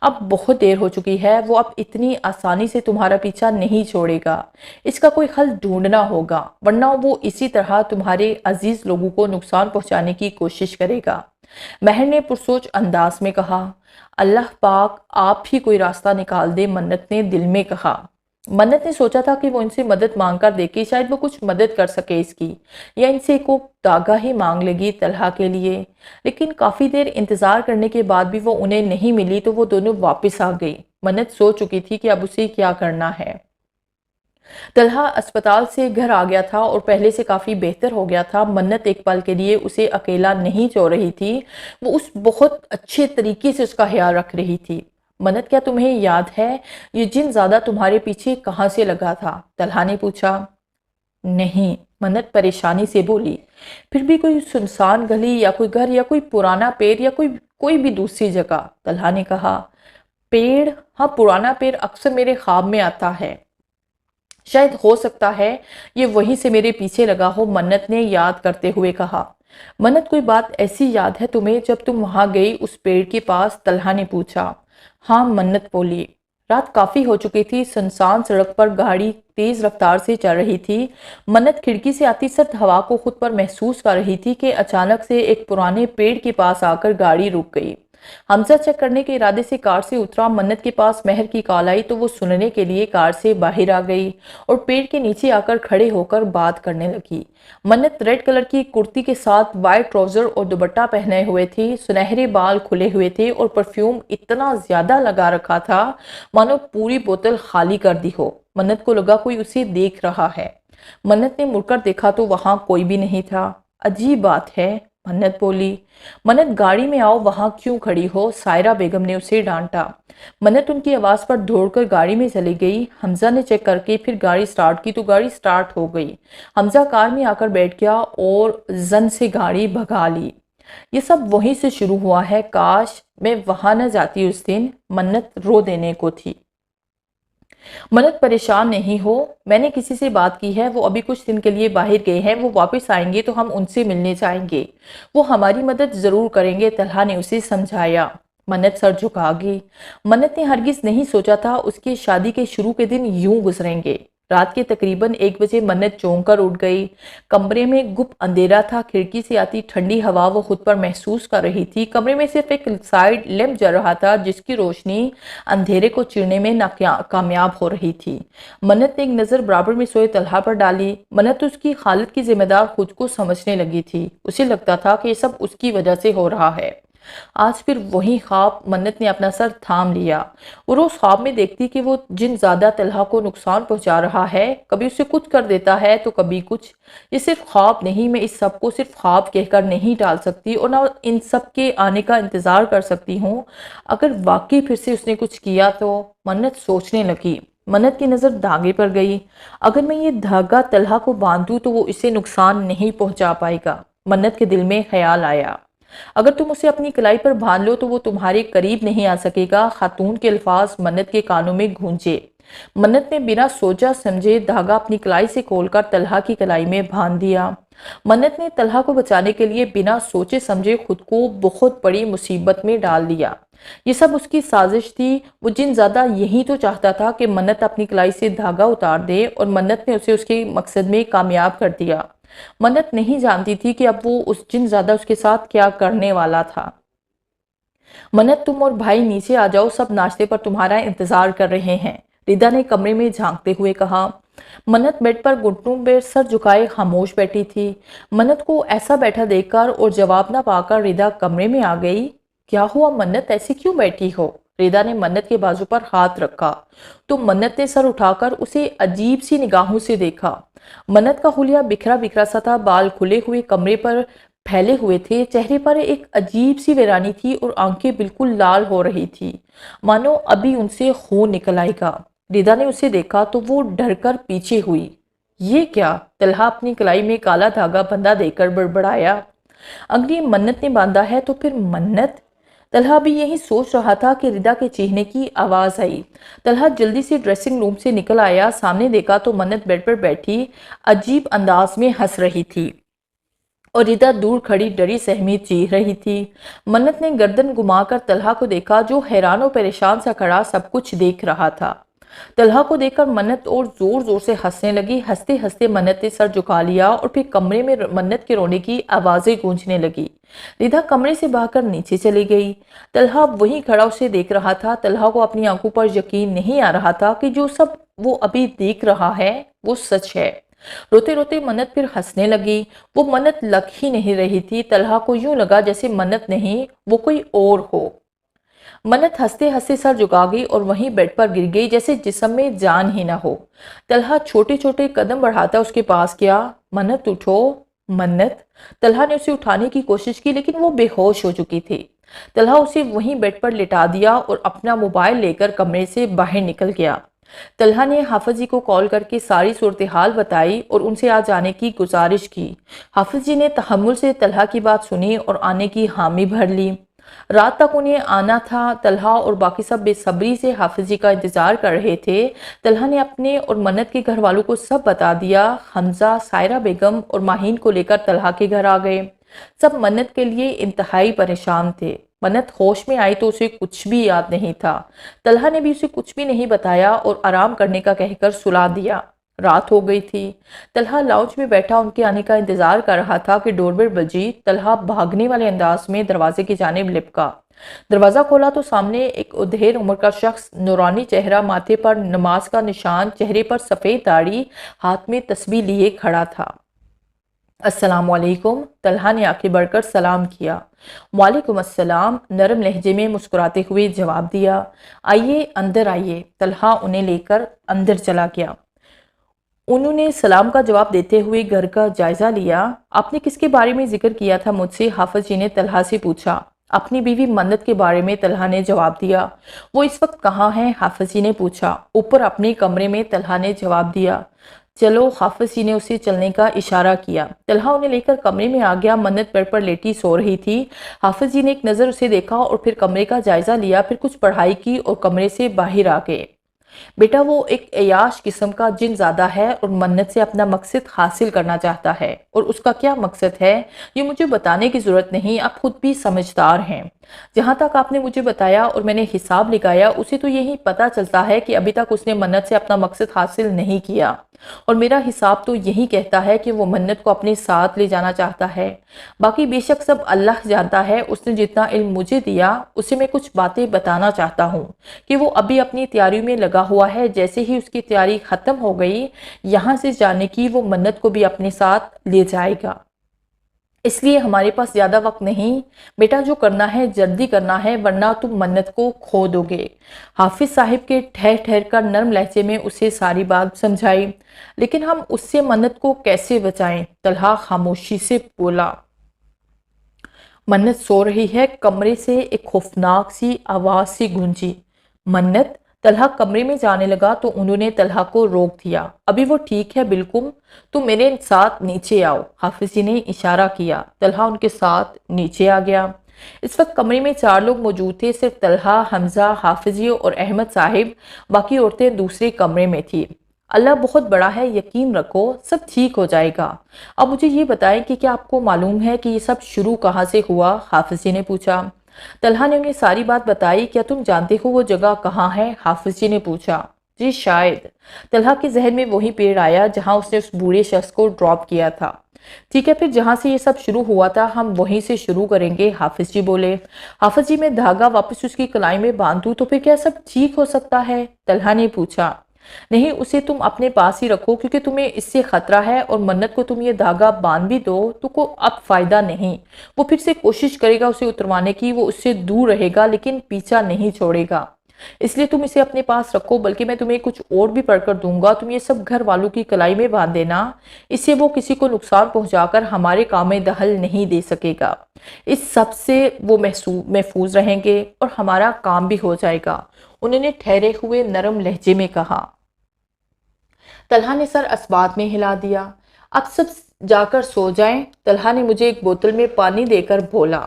اب بہت دیر ہو چکی ہے، وہ اب اتنی آسانی سے تمہارا پیچھا نہیں چھوڑے گا، اس کا کوئی حل ڈھونڈنا ہوگا، ورنہ وہ اسی طرح تمہارے عزیز لوگوں کو نقصان پہنچانے کی کوشش کرے گا، مہر نے پرسوچ انداز میں کہا۔ اللہ پاک آپ ہی کوئی راستہ نکال دے، منت نے دل میں کہا۔ منت نے سوچا تھا کہ وہ ان سے مدد مانگ کر دیکھے، شاید وہ کچھ مدد کر سکے اس کی، یا ان سے کوئی داغا ہی مانگ لے گی طلحہ کے لیے، لیکن کافی دیر انتظار کرنے کے بعد بھی وہ انہیں نہیں ملی تو وہ دونوں واپس آ گئی۔ منت سو چکی تھی کہ اب اسے کیا کرنا ہے۔ طلحہ اسپتال سے گھر آ گیا تھا اور پہلے سے کافی بہتر ہو گیا تھا۔ منت ایک پل کے لیے اسے اکیلا نہیں چھوڑ رہی تھی، وہ اس بہت اچھے طریقے سے اس کا خیال رکھ رہی تھی۔ منت، کیا تمہیں یاد ہے یہ جن زیادہ تمہارے پیچھے کہاں سے لگا تھا؟ طلحہ نے پوچھا۔ نہیں، منت پریشانی سے بولی۔ پھر بھی کوئی سنسان گلی یا کوئی گھر یا کوئی پرانا پیڑ یا کوئی بھی دوسری جگہ؟ طلحہ نے کہا۔ پیڑ؟ ہاں، پرانا پیڑ اکثر میرے خواب میں آتا ہے، شاید ہو سکتا ہے یہ وہیں سے میرے پیچھے لگا ہو، منت نے یاد کرتے ہوئے کہا۔ منت، کوئی بات ایسی یاد ہے تمہیں جب تم وہاں گئی اس پیڑ کے پاس؟ طلحہ نے پوچھا۔ ہاں، منت بولی۔ رات کافی ہو چکی تھی، سنسان سڑک پر گاڑی تیز رفتار سے چل رہی تھی۔ منت کھڑکی سے آتی سرد ہوا کو خود پر محسوس کر رہی تھی کہ اچانک سے ایک پرانے پیڑ کے پاس آ کر گاڑی رک گئی۔ حمزہ چیک کرنے کے ارادے سے کار سے اترا۔ منت کے پاس مہر کی کال آئی تو وہ سننے کے لیے کار سے باہر آ گئی اور پیڑ کے نیچے آ کر کھڑے ہو کر بات کرنے لگی۔ منت ریڈ کلر کی کرتی کے ساتھ وائٹ ٹراؤزر اور دوپٹہ پہنے ہوئے تھی، سنہرے بال کھلے ہوئے تھے اور پرفیوم اتنا زیادہ لگا رکھا تھا مانو پوری بوتل خالی کر دی ہو۔ منت کو لگا کوئی اسے دیکھ رہا ہے۔ منت نے مڑ کر دیکھا تو وہاں کوئی بھی نہیں تھا۔ عجیب بات ہے، منت بولی۔ منت گاڑی میں آؤ، وہاں کیوں کھڑی ہو؟ سائرہ بیگم نے اسے ڈانٹا۔ منت ان کی آواز پر دوڑ کر گاڑی میں چلی گئی۔ حمزہ نے چیک کر کے پھر گاڑی سٹارٹ کی تو گاڑی سٹارٹ ہو گئی۔ حمزہ کار میں آ کر بیٹھ گیا اور زن سے گاڑی بھگا لی۔ یہ سب وہیں سے شروع ہوا ہے، کاش میں وہاں نہ جاتی اس دن، منت رو دینے کو تھی۔ منت پریشان نہیں ہو، میں نے کسی سے بات کی ہے، وہ ابھی کچھ دن کے لیے باہر گئے ہیں، وہ واپس آئیں گے تو ہم ان سے ملنے جائیں گے، وہ ہماری مدد ضرور کریں گے، طلحہ نے اسے سمجھایا۔ منت سر جھکا گئی۔ منت نے ہرگز نہیں سوچا تھا اس کے شادی کے شروع کے دن یوں گزریں گے۔ رات کے تقریباً 1 بجے منت چونک کر اٹھ گئی۔ کمرے میں گپ اندھیرا تھا، کھڑکی سے آتی ٹھنڈی ہوا وہ خود پر محسوس کر رہی تھی۔ کمرے میں صرف ایک سائیڈ لیمپ جل رہا تھا جس کی روشنی اندھیرے کو چیرنے میں کامیاب ہو رہی تھی۔ منت نے ایک نظر برابر میں سوئے طلحہ پر ڈالی۔ منت اس کی حالت کی ذمہ دار خود کو سمجھنے لگی تھی۔ اسے لگتا تھا کہ یہ سب اس کی وجہ سے ہو رہا ہے۔ آج پھر وہی خواب، منت نے اپنا سر تھام لیا۔ وہ روز خواب میں دیکھتی کہ وہ جن زیادہ طلحہ کو نقصان پہنچا رہا ہے، کبھی اسے کچھ کر دیتا ہے تو کبھی کچھ۔ یہ صرف خواب نہیں، میں اس سب کو صرف خواب کہہ کر نہیں ٹال سکتی اور نہ ان سب کے آنے کا انتظار کر سکتی ہوں۔ اگر واقعی پھر سے اس نے کچھ کیا تو، منت سوچنے لگی۔ منت کی نظر دھاگے پر گئی۔ اگر میں یہ دھاگا طلحہ کو باندھوں تو وہ اسے نقصان نہیں پہنچا پائے گا۔ منت کے دل میں خیال آیا، اگر تم اسے اپنی کلائی پر باندھ لو تو وہ تمہارے قریب نہیں آ سکے گا۔ خاتون کے الفاظ منت کے کانوں میں گونجے۔ منت نے بنا سوچا سمجھے دھاگا اپنی کلائی سے کھول کر طلحہ کی کلائی میں باندھ دیا۔ منت نے طلحہ کو بچانے کے لیے بنا سوچے سمجھے خود کو بہت بڑی مصیبت میں ڈال دیا۔ یہ سب اس کی سازش تھی۔ وہ جن زیادہ یہی تو چاہتا تھا کہ منت اپنی کلائی سے دھاگا اتار دے اور منت نے اسے اس کے مقصد میں کامیاب کر دیا۔ منت نہیں جانتی تھی کہ اب وہ اس جن زیادہ اس کے ساتھ کیا کرنے والا تھا۔ منت تم اور بھائی نیچے آ جاؤ، سب ناشتے پر تمہارا انتظار کر رہے ہیں، ردا نے کمرے میں جھانکتے ہوئے کہا۔ منت بیڈ پر گھٹنوں پہ سر جھکائے خاموش بیٹھی تھی۔ منت کو ایسا بیٹھا دیکھ کر اور جواب نہ پا کر ردا کمرے میں آ گئی۔ کیا ہوا منت، ایسی کیوں بیٹھی ہو؟ ردا نے منت کے بازو پر ہاتھ رکھا تو منت نے سر اٹھا کر اسے عجیب سی نگاہوں سے دیکھا۔ منت کا حلیہ بکھرا بکھرا سا تھا، بال کھلے ہوئے کمرے پر پھیلے ہوئے تھے، چہرے پر ایک عجیب سی ویرانی تھی اور آنکھیں بالکل لال ہو رہی تھی، مانو ابھی ان سے خون نکل آئے گا۔ ردا نے اسے دیکھا تو وہ ڈر کر پیچھے ہوئی۔ یہ کیا؟ طلحہ اپنی کلائی میں کالا دھاگا بندھا دیکھ کر بڑبڑایا۔ اگلی منت نے باندھا ہے تو پھر منت؟ طلحہ بھی یہی سوچ رہا تھا کہ ردا کے چیخنے کی آواز آئی۔ طلحہ جلدی سے ڈریسنگ روم سے نکل آیا، سامنے دیکھا تو منت بیڈ پر بیٹھی عجیب انداز میں ہنس رہی تھی اور ردا دور کھڑی ڈری سہمی چیخ رہی تھی۔ منت نے گردن گھما کر طلحہ کو دیکھا جو حیران و پریشان سا کھڑا سب کچھ دیکھ رہا تھا۔ طلحہ کو دیکھ کر منت اور زور زور سے ہنسنے لگی۔ ہنستے ہنستے منت نے سر جھکا لیا اور پھر کمرے میں منت کے رونے کی آوازیں گونجنے لگی۔ ردا کمرے سے بھاگ کر نیچے چلی گئی۔ طلحہ وہیں کھڑا اسے دیکھ رہا تھا۔ طلحہ کو اپنی آنکھوں پر یقین نہیں آ رہا تھا کہ جو سب وہ ابھی دیکھ رہا ہے وہ سچ ہے۔ روتے روتے منت پھر ہنسنے لگی۔ وہ منت لگ ہی نہیں رہی تھی۔ طلحہ کو یوں لگا جیسے منت نہیں، وہ کوئی اور ہو۔ منت ہنستے ہنستے سر جھکا گئی اور وہیں بیڈ پر گر گئی جیسے جسم میں جان ہی نہ ہو۔ طلحہ چھوٹے چھوٹے قدم بڑھاتا اس کے پاس گیا۔ منت اٹھو، منت۔ طلحہ نے اسے اٹھانے کی کوشش کی لیکن وہ بے ہوش ہو چکی تھی۔ طلحہ اسے وہیں بیڈ پر لٹا دیا اور اپنا موبائل لے کر کمرے سے باہر نکل گیا۔ طلحہ نے حافظ جی کو کال کر کے ساری صورتحال بتائی اور ان سے آ جانے کی گزارش کی۔ حافظ جی نے تحمل سے طلحہ کی بات سنی اور آنے کی حامی بھر لی۔ رات تک انہیں آنا تھا۔ طلحہ اور باقی سب بے صبری سے حافظ جی کا انتظار کر رہے تھے۔ طلحہ نے اپنے اور منت کے گھر والوں کو سب بتا دیا۔ حمزہ، سائرہ بیگم اور ماہین کو لے کر طلحہ کے گھر آ گئے۔ سب منت کے لیے انتہائی پریشان تھے۔ منت ہوش میں آئی تو اسے کچھ بھی یاد نہیں تھا۔ طلحہ نے بھی اسے کچھ بھی نہیں بتایا اور آرام کرنے کا کہہ کر سلا دیا۔ رات ہو گئی تھی۔ طلحہ لاؤنج میں بیٹھا ان کے آنے کا انتظار کر رہا تھا کہ ڈور بیل بجی۔ طلحہ بھاگنے والے انداز میں دروازے کی جانب لپکا۔ دروازہ کھولا تو سامنے ایک ادھیر عمر کا شخص، نورانی چہرہ، ماتھے پر نماز کا نشان، چہرے پر سفید داڑھی، ہاتھ میں تسبیح لیے کھڑا تھا۔ السلام علیکم، طلحہ نے آگے بڑھ کر سلام کیا۔ وعلیکم السلام، نرم لہجے میں مسکراتے ہوئے جواب دیا۔ آئیے، اندر آئیے۔ طلحہ انہیں لے کر اندر چلا گیا۔ انہوں نے سلام کا جواب دیتے ہوئے گھر کا جائزہ لیا۔ آپ نے کس کے بارے میں ذکر کیا تھا مجھ سے؟ حافظ جی نے طلحہ سے پوچھا۔ اپنی بیوی منت کے بارے میں، طلحہ نے جواب دیا۔ وہ اس وقت کہاں ہیں؟ حافظ جی نے پوچھا۔ اوپر اپنے کمرے میں، طلحہ نے جواب دیا۔ چلو، حافظ جی نے اسے چلنے کا اشارہ کیا۔ طلحہ انہیں لے کر کمرے میں آ گیا۔ منت بیڈ پر لیٹی سو رہی تھی۔ حافظ جی نے ایک نظر اسے دیکھا اور پھر کمرے کا جائزہ لیا، پھر کچھ پڑھائی کی اور کمرے سے باہر آ گئے۔ بیٹا وہ ایک عیاش قسم کا جن زادہ ہے اور منت سے اپنا مقصد حاصل کرنا چاہتا ہے، اور اس کا کیا مقصد ہے یہ مجھے بتانے کی ضرورت نہیں، آپ خود بھی سمجھدار ہیں۔ جہاں تک آپ نے مجھے بتایا اور میں نے حساب لگایا، اسے تو یہی پتا چلتا ہے کہ ابھی تک اس نے منت سے اپنا مقصد حاصل نہیں کیا، اور میرا حساب تو یہی کہتا ہے کہ وہ منت کو اپنے ساتھ لے جانا چاہتا ہے۔ باقی بے شک سب اللہ جانتا ہے۔ اس نے جتنا علم مجھے دیا اسے میں کچھ باتیں بتانا چاہتا ہوں کہ وہ ابھی اپنی تیاری میں لگا ہوا ہے۔ جیسے ہی اس کی تیاری ختم ہو گئی یہاں سے جانے کی، وہ منت کو بھی اپنے ساتھ لے جائے گا۔ اس لیے ہمارے پاس زیادہ وقت نہیں، بیٹا جو کرنا ہے جلدی کرنا ہے ورنہ تم منت کو کھو دو گے۔ حافظ صاحب کے ٹھہر ٹھہر کر نرم لہجے میں اسے ساری بات سمجھائی۔ لیکن ہم اس سے منت کو کیسے بچائیں؟ طلحہ خاموشی سے بولا۔ منت سو رہی ہے۔ کمرے سے ایک خوفناک سی آواز سی گونجی۔ منت! طلحہ کمرے میں جانے لگا تو انہوں نے طلحہ کو روک دیا۔ ابھی وہ ٹھیک ہے بالکل، تم میرے ساتھ نیچے آؤ۔ حافظ جی نے اشارہ کیا۔ طلحہ ان کے ساتھ نیچے آ گیا۔ اس وقت کمرے میں 4 لوگ موجود تھے، صرف طلحہ، حمزہ، حافظ جی اور احمد صاحب، باقی عورتیں دوسرے کمرے میں تھیں۔ اللہ بہت بڑا ہے، یقین رکھو سب ٹھیک ہو جائے گا۔ اب مجھے یہ بتائیں کہ کیا آپ کو معلوم ہے کہ یہ سب شروع کہاں سے ہوا؟ حافظ جی نے پوچھا۔ طلحہ نے انہیں ساری بات بتائی۔ کیا تم جانتے ہو وہ جگہ کہاں ہے؟ حافظ جی نے پوچھا۔ جی شاید۔ طلحہ کے ذہن میں وہی پیڑ آیا جہاں اس نے اس بوڑھے شخص کو ڈراپ کیا تھا۔ ٹھیک ہے، پھر جہاں سے یہ سب شروع ہوا تھا ہم وہیں سے شروع کریں گے، حافظ جی بولے۔ حافظ جی میں دھاگا واپس اس کی کلائی میں باندھوں تو پھر کیا سب ٹھیک ہو سکتا ہے؟ طلحہ نے پوچھا۔ نہیں، اسے تم اپنے پاس ہی رکھو کیونکہ تمہیں اس سے خطرہ ہے، اور منت کو تم یہ دھاگا باندھ بھی دو تو کو اب فائدہ نہیں۔ وہ پھر سے کوشش کرے گا اسے اتروانے کی، وہ اس سے دور رہے گا لیکن پیچھا نہیں چھوڑے گا۔ اس لیے تم اسے اپنے پاس رکھو، بلکہ میں تمہیں کچھ اور بھی پڑھ کر دوں گا، تم یہ سب گھر والوں کی کلائی میں باندھ دینا، اس سے وہ کسی کو نقصان پہنچا کر ہمارے کام میں دخل نہیں دے سکے گا۔ اس سب سے وہ محفوظ رہیں گے اور ہمارا کام بھی ہو جائے گا، انہوں نے ٹھہرے ہوئے نرم لہجے میں کہا۔ طلحہ نے سر اسبات میں ہلا دیا۔ اب سب جا کر سو جائیں، طلحہ نے مجھے ایک بوتل میں پانی دے کر بولا۔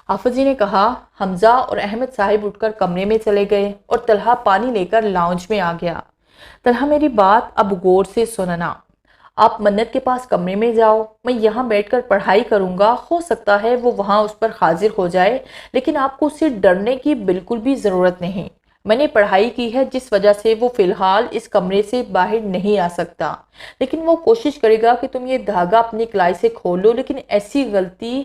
حافظ جی نے کہا۔ حمزہ اور احمد صاحب اٹھ کر کمرے میں چلے گئے اور طلحہ پانی لے کر لاؤنج میں آ گیا۔ طلحہ میری بات اب غور سے سننا۔ آپ منت کے پاس کمرے میں جاؤ، میں یہاں بیٹھ کر پڑھائی کروں گا، ہو سکتا ہے وہ وہاں اس پر حاضر ہو جائے، لیکن آپ کو اس سے ڈرنے کی بالکل بھی ضرورت نہیں۔ میں نے پڑھائی کی ہے جس وجہ سے وہ فی الحال اس کمرے سے باہر نہیں آ سکتا، لیکن وہ کوشش کرے گا کہ تم یہ دھاگا اپنی کلائی سے کھولو، لیکن ایسی غلطی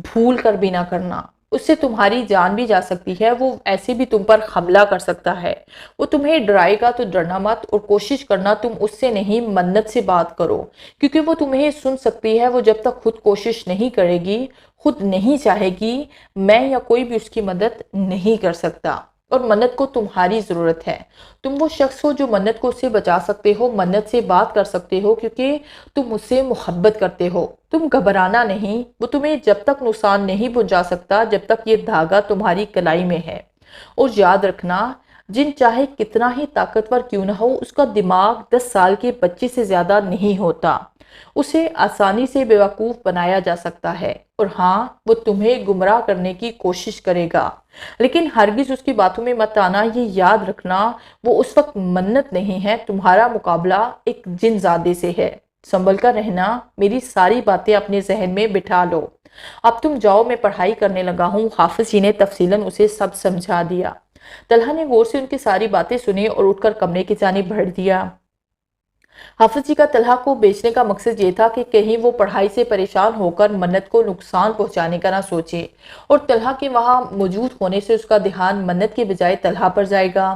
بھول کر بھی نہ کرنا، اس سے تمہاری جان بھی جا سکتی ہے، وہ ایسے بھی تم پر حملہ کر سکتا ہے۔ وہ تمہیں ڈرائے گا تو ڈرنا مت، اور کوشش کرنا تم اس سے نہیں منت سے بات کرو، کیونکہ وہ تمہیں سن سکتی ہے۔ وہ جب تک خود کوشش نہیں کرے گی، خود نہیں چاہے گی، میں یا کوئی بھی اس کی مدد نہیں کر سکتا، اور منت کو تمہاری ضرورت ہے۔ تم وہ شخص ہو جو منت کو اس سے بچا سکتے ہو، منت سے بات کر سکتے ہو، کیونکہ تم اس سے محبت کرتے ہو۔ تم گھبرانا نہیں، وہ تمہیں جب تک نقصان نہیں پہنچا سکتا جب تک یہ دھاگا تمہاری کلائی میں ہے۔ اور یاد رکھنا، جن چاہے کتنا ہی طاقتور کیوں نہ ہو، اس کا دماغ 10 سال کے بچے سے زیادہ نہیں ہوتا، اسے آسانی سے بیوقوف بنایا جا سکتا ہے، اور ہاں وہ تمہیں گمراہ کرنے کی کوشش کرے گا، لیکن ہرگز اس کی باتوں میں مت آنا۔ یہ یاد رکھنا، وہ اس وقت منت نہیں ہے، تمہارا مقابلہ ایک جن زادے سے ہے۔ سنبھل کر رہنا، میری ساری باتیں اپنے ذہن میں بٹھا لو۔ اب تم جاؤ، میں پڑھائی کرنے لگا ہوں۔ حافظ جی نے تفصیلاً اسے سب سمجھا دیا۔ طلحہ نے غور سے ان کی ساری باتیں سنی اور اٹھ کر کمرے کی جانب بڑھ دیا۔ حافظ جی کا طلحہ کو بیچنے کا مقصد یہ تھا کہ کہیں وہ پڑھائی سے پریشان ہو کر منت کو نقصان پہنچانے کا نہ سوچے، اور طلحہ کے وہاں موجود ہونے سے اس کا دھیان منت کے بجائے طلحہ پر جائے گا۔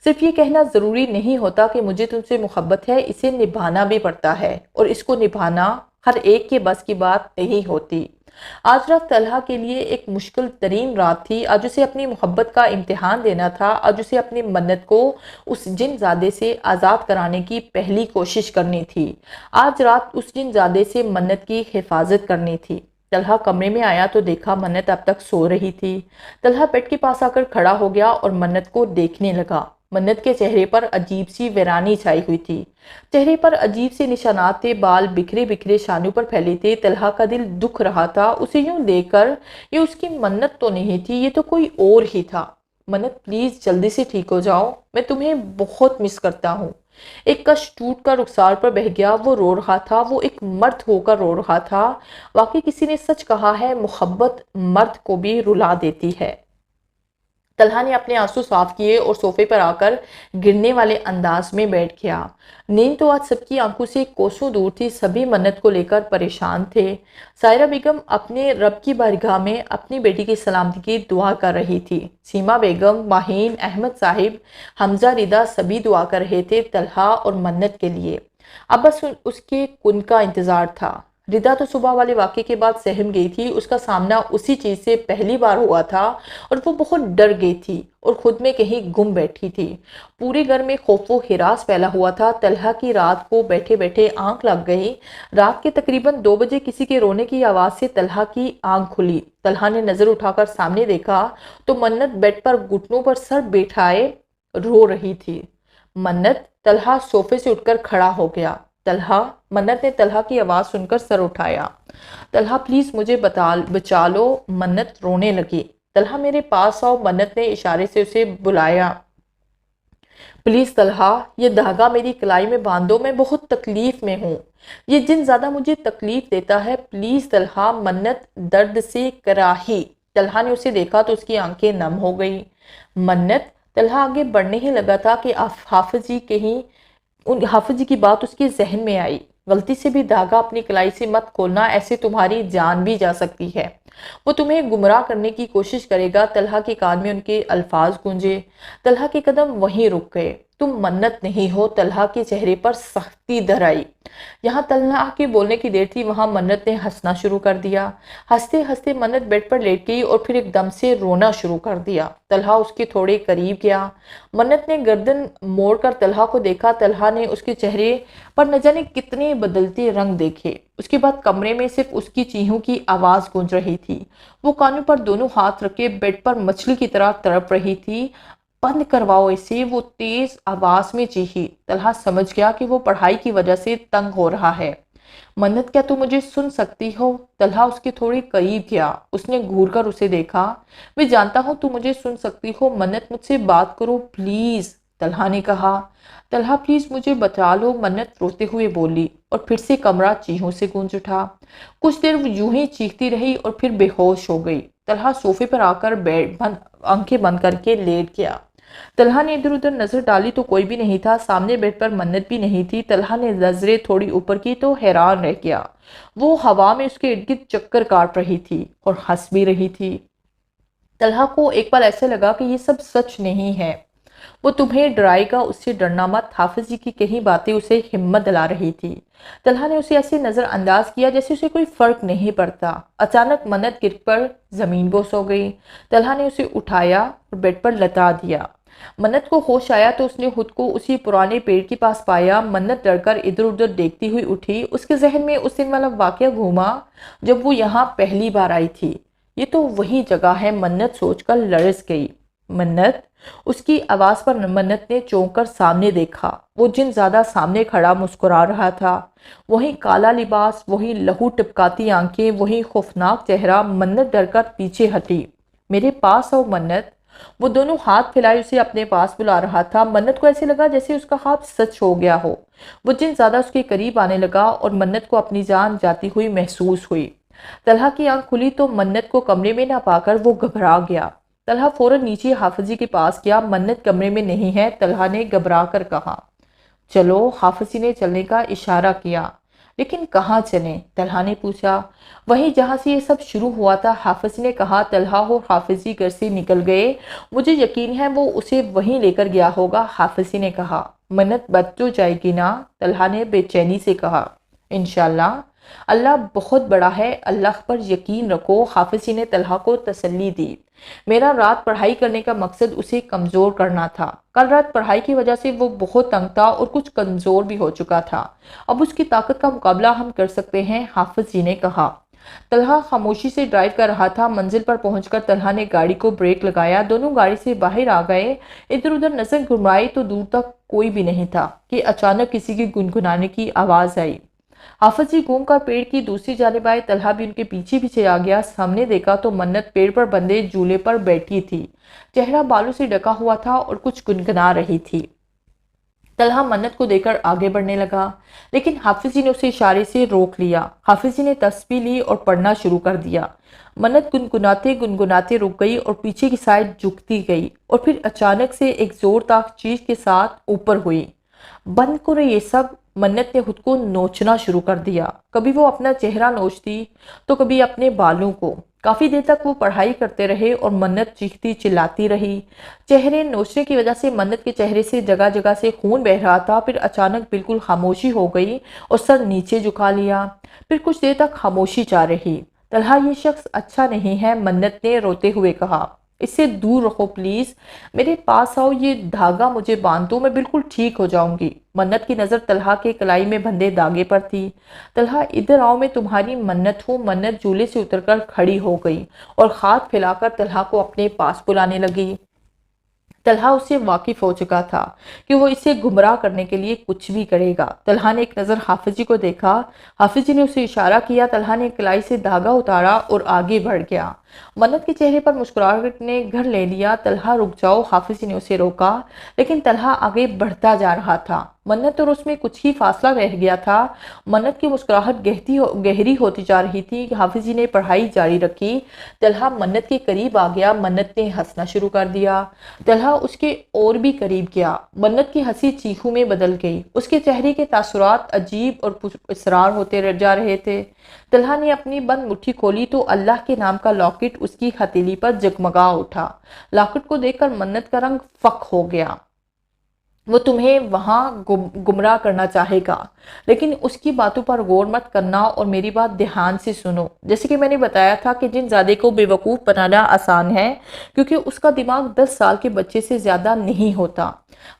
صرف یہ کہنا ضروری نہیں ہوتا کہ مجھے تم سے محبت ہے، اسے نبھانا بھی پڑتا ہے، اور اس کو نبھانا ہر ایک کے بس کی بات نہیں ہوتی۔ آج رات طلحہ کے لیے ایک مشکل ترین رات تھی۔ آج اسے اپنی محبت کا امتحان دینا تھا۔ آج اسے اپنی منت کو اس جن زادے سے آزاد کرانے کی پہلی کوشش کرنی تھی۔ آج رات اس جن زادے سے منت کی حفاظت کرنی تھی۔ طلحہ کمرے میں آیا تو دیکھا منت اب تک سو رہی تھی۔ طلحہ بیڈ کے پاس آ کر کھڑا ہو گیا اور منت کو دیکھنے لگا۔ منت کے چہرے پر عجیب سی ویرانی چھائی ہوئی تھی۔ چہرے پر عجیب سے نشانات تھے، بال بکھرے بکھرے شانوں پر پھیلے تھے۔ طلحہ کا دل دکھ رہا تھا، اسے یوں دیکھ کر یہ اس کی منت تو نہیں تھی، یہ تو کوئی اور ہی تھا۔ منت پلیز جلدی سے ٹھیک ہو جاؤ، میں تمہیں بہت مس کرتا ہوں۔ ایک کش ٹوٹ کر رخسار پر بہہ گیا، وہ رو رہا تھا، وہ ایک مرد ہو کر رو رہا تھا۔ واقعی کسی نے سچ کہا ہے، محبت مرد کو بھی رلا دیتی ہے۔ طلحہ نے اپنے آنسو صاف کیے اور صوفے پر آ کر گرنے والے انداز میں بیٹھ گیا۔ نیند تو آج سب کی آنکھوں سے کوسوں دور تھی، سبھی منت کو لے کر پریشان تھے۔ سائرہ بیگم اپنے رب کی بارگاہ میں اپنی بیٹی کی سلامتی کی دعا کر رہی تھی۔ سیما بیگم، ماہین، احمد صاحب، حمزہ، رضا سبھی دعا کر رہے تھے طلحہ اور منت کے لیے۔ اب بس اس کے کن کا انتظار تھا۔ ردا تو صبح والے واقعے کے بعد سہم گئی تھی، اس کا سامنا اسی چیز سے پہلی بار ہوا تھا اور وہ بہت ڈر گئی تھی اور خود میں کہیں گم بیٹھی تھی۔ پورے گھر میں خوف و ہراس پھیلا ہوا تھا۔ طلحہ کی رات کو بیٹھے بیٹھے آنکھ لگ گئی۔ رات کے تقریباً 2 بجے کسی کے رونے کی آواز سے طلحہ کی آنکھ کھلی۔ طلحہ نے نظر اٹھا کر سامنے دیکھا تو منت بیڈ پر گھٹنوں پر سر بیٹھائے رو رہی تھی۔ منت، طلحہ صوفے سے اٹھ کر کھڑا ہو گیا۔ طلحہ، منت نے طلحہ کی آواز سن کر سر اٹھایا۔ طلحہ پلیز مجھے بچا لو، منت رونے لگی۔ طلحہ میرے پاس آؤ، منت نے اشارے سے اسے بلایا۔ پلیز طلحہ، یہ دھاگا میری کلائی میں باندھو، میں بہت تکلیف میں ہوں، یہ جن زیادہ مجھے تکلیف دیتا ہے، پلیز طلحہ۔ منت درد سے کراہی۔ طلحہ نے اسے دیکھا تو اس کی آنکھیں نم ہو گئی۔ منت، طلحہ آگے بڑھنے ہی لگا تھا کہ حافظ جی کی بات اس کے ذہن میں آئی۔ غلطی سے بھی دھاگا اپنی کلائی سے مت کھولنا، ایسے تمہاری جان بھی جا سکتی ہے، وہ تمہیں گمراہ کرنے کی کوشش کرے گا۔ طلحہ کے کان میں ان کے الفاظ گونجے۔ طلحہ کے قدم وہیں رک گئے۔ تم منت نہیں ہو، طلحہ کے چہرے پر سختی در آئی۔ یہاں طلحہ کے بولنے کی دیر تھی، وہاں منت نے ہنسنا شروع کر دیا۔ ہنستے ہنستے منت بیڈ پر لیٹ گئی اور پھر ایک دم سے رونا شروع کر دیا۔ طلحہ اس کے تھوڑے قریب گیا۔ منت نے گردن موڑ کر طلحہ کو دیکھا۔ طلحہ نے اس کے چہرے پر نہ جانے کتنے بدلتے رنگ دیکھے۔ اس کے بعد کمرے میں صرف اس کی چیخوں کی آواز گونج رہی تھی۔ وہ کانوں پر دونوں ہاتھ رکھے بیڈ پر مچھلی کی طرح تڑپ رہی تھی۔ بند کرواؤ اسے، وہ تیز آواز میں چیخی۔ طلحہ سمجھ گیا کہ وہ پڑھائی کی وجہ سے تنگ ہو رہا ہے۔ منت، کیا تم مجھے سن سکتی ہو؟ طلحہ اس کے تھوڑے قریب گیا۔ اس نے گھور کر اسے دیکھا۔ میں جانتا ہوں تم مجھے سن سکتی ہو، منت مجھ سے بات کرو پلیز، طلحہ نے کہا۔ طلحہ پلیز مجھے بچا لو، منت روتے ہوئے بولی، اور پھر سے کمرہ چیخوں سے گونج اٹھا۔ کچھ دیر وہ یوں ہی چیختی رہی اور پھر بے ہوش ہو گئی۔ طلحہ صوفے پر آ کر آنکھیں بند کر کے لیٹ گیا۔ طلحہ نے ادھر ادھر نظر ڈالی تو کوئی بھی نہیں تھا، سامنے بیڈ پر منت بھی نہیں تھی۔ طلحہ نے نظریں تھوڑی اوپر کی تو حیران رہ گیا، وہ ہوا میں اس کے ارد گرد چکر کاٹ رہی تھی اور ہنس بھی رہی تھی۔ طلحہ کو ایک پل ایسے لگا کہ یہ سب سچ نہیں ہے، وہ تمہیں ڈرائے گا، اس سے ڈرنا مت۔ حافظ جی کی کہیں باتیں اسے ہمت دلا رہی تھی۔ طلحہ نے اسے ایسے نظر انداز کیا جیسے اسے کوئی فرق نہیں پڑتا۔ اچانک منت گر پر زمین بوس ہو گئی۔ طلحہ نے اسے اٹھایا اور بیڈ پر لٹا دیا۔ منت کو ہوش آیا تو اس نے خود کو اسی پرانے پیڑ کے پاس پایا۔ منت ڈر کر ادھر ادھر دیکھتی ہوئی اٹھی۔ اس کے ذہن میں اس دن والا واقعہ گھوما جب وہ یہاں پہلی بار آئی تھی۔ یہ تو وہی جگہ ہے، منت سوچ کر لرز گئی۔ منت، اس کی آواز پر منت نے چونک کر سامنے دیکھا۔ وہ جن زیادہ سامنے کھڑا مسکرا رہا تھا، وہی کالا لباس، وہی لہو ٹپکاتی آنکھیں، وہی خوفناک چہرہ۔ منت ڈر کر پیچھے ہٹی۔ میرے پاس آؤ منت۔ وہ دونوں ہاتھ پھیلائے اسے اپنے پاس بلا رہا تھا۔ منت کو ایسے لگا جیسے اس کا خواب سچ ہو گیا ہو۔ وہ جن زیادہ اس کے قریب آنے لگا اور منت کو اپنی جان جاتی ہوئی محسوس ہوئی۔ طلحہ کی آنکھ کھلی تو منت کو کمرے میں نہ پا کر وہ گھبرا گیا۔ طلحہ فوراً نیچے حافظ جی کے پاس گیا۔ منت کمرے میں نہیں ہے، طلحہ نے گھبرا کر کہا۔ چلو، حافظ جی نے چلنے کا اشارہ کیا۔ لیکن کہاں چلیں؟ طلحہ نے پوچھا۔ وہیں جہاں سے یہ سب شروع ہوا تھا، حافظ نے کہا۔ طلحہ اور حافظ جی گھر سے نکل گئے۔ مجھے یقین ہے وہ اسے وہیں لے کر گیا ہوگا، حافظ جی نے کہا۔ منت بچ تو جائے گی نا؟ طلحہ نے بے چینی سے کہا۔ انشاءاللہ، اللہ بہت بڑا ہے، اللہ پر یقین رکھو، حافظ جی نے طلحہ کو تسلی دی۔ میرا رات پڑھائی کرنے کا مقصد اسے کمزور کرنا تھا۔ کل رات پڑھائی کی وجہ سے وہ بہت تنگ تھا اور کچھ کمزور بھی ہو چکا تھا۔ اب اس کی طاقت کا مقابلہ ہم کر سکتے ہیں، حافظ جی نے کہا۔ طلحہ خاموشی سے ڈرائیو کر رہا تھا۔ منزل پر پہنچ کر طلحہ نے گاڑی کو بریک لگایا، دونوں گاڑی سے باہر آ گئے۔ ادھر ادھر نظر گھمائی تو دور تک کوئی بھی نہیں تھا کہ اچانک کسی کی گنگنانے کی آواز آئی۔ حافظ جی گھوم کر پیڑ کی دوسری جانب آئے، طلحہ بھی ان کے پیچھے پیچھے آ گیا۔ سامنے دیکھا تو منت پیڑ پر بندھے جھولے پر بیٹھی تھی، چہرہ بالوں سے ڈھکا ہوا تھا اور کچھ گنگنا رہی تھی۔ طلحہ منت کو دیکھ کر آگے بڑھنے لگا، لیکن حافظ جی نے اسے اشارے سے روک لیا۔ حافظ جی نے تسبیح لی اور پڑھنا شروع کر دیا۔ منت گنگناتے گنگناتے رک گئی اور پیچھے کی سائڈ جھکتی گئی اور پھر اچانک سے ایک زوردار چیخ کے ساتھ اوپر ہوئی۔ بند کرو یہ سب، منت نے خود کو نوچنا شروع کر دیا۔ کبھی وہ اپنا چہرہ نوچتی تو کبھی اپنے بالوں کو۔ کافی دیر تک وہ پڑھائی کرتے رہے اور منت چیختی چلاتی رہی۔ چہرے نوچنے کی وجہ سے منت کے چہرے سے جگہ جگہ سے خون بہہ رہا تھا۔ پھر اچانک بالکل خاموشی ہو گئی اور سر نیچے جھکا لیا۔ پھر کچھ دیر تک خاموشی جا رہی۔ طلحہ یہ شخص اچھا نہیں ہے، منت نے روتے ہوئے کہا۔ اس سے دور رہو پلیز، میرے پاس آؤ، یہ دھاگا مجھے باندھ دو، میں بالکل ٹھیک ہو جاؤں گی۔ منت کی نظر طلحہ کے کلائی میں بندھے دھاگے پر تھی۔ طلحہ ادھر آؤ، میں تمہاری منت ہوں۔ منت جھولے سے اتر کر کھڑی ہو گئی اور ہاتھ پھیلا کر طلحہ کو اپنے پاس بلانے لگی۔ طلحہ اس سے واقف ہو چکا تھا کہ وہ اسے گمراہ کرنے کے لیے کچھ بھی کرے گا۔ طلحہ نے ایک نظر حافظ جی کو دیکھا، حافظ جی نے اسے اشارہ کیا۔ طلحہ نے کلائی سے دھاگا اتارا اور آگے بڑھ گیا۔ منت کے چہرے پر مسکراہٹ نے گھر لے لیا۔ طلحہ رک جاؤ، حافظ جی نے اسے روکا، لیکن طلحہ آگے بڑھتا جا رہا تھا۔ منت اور اس میں کچھ ہی فاصلہ رہ گیا تھا۔ منت کی مسکراہٹ گہری ہوتی جا رہی تھی۔ حافظ جی نے پڑھائی جاری رکھی۔ طلحہ منت کے قریب آ گیا۔ منت نے ہنسنا شروع کر دیا۔ طلحہ اس کے اور بھی قریب گیا۔ منت کی ہنسی چیخوں میں بدل گئی۔ اس کے چہرے کے تاثرات عجیب اور اسرار ہوتے جا رہے تھے۔ طلحہ نے اپنی بند مٹھی کھولی تو اللہ کے نام کا لاکٹ اس کی ہتھیلی پر جگمگا اٹھا۔ لاکٹ کو دیکھ کر منت کا رنگ فک ہو گیا۔ وہ تمہیں وہاں گمراہ کرنا چاہے گا، لیکن اس کی باتوں پر غور مت کرنا اور میری بات دھیان سے سنو۔ جیسے کہ میں نے بتایا تھا کہ جن زادے کو بے وقوف بنانا آسان ہے، کیونکہ اس کا دماغ 10 سال کے بچے سے زیادہ نہیں ہوتا۔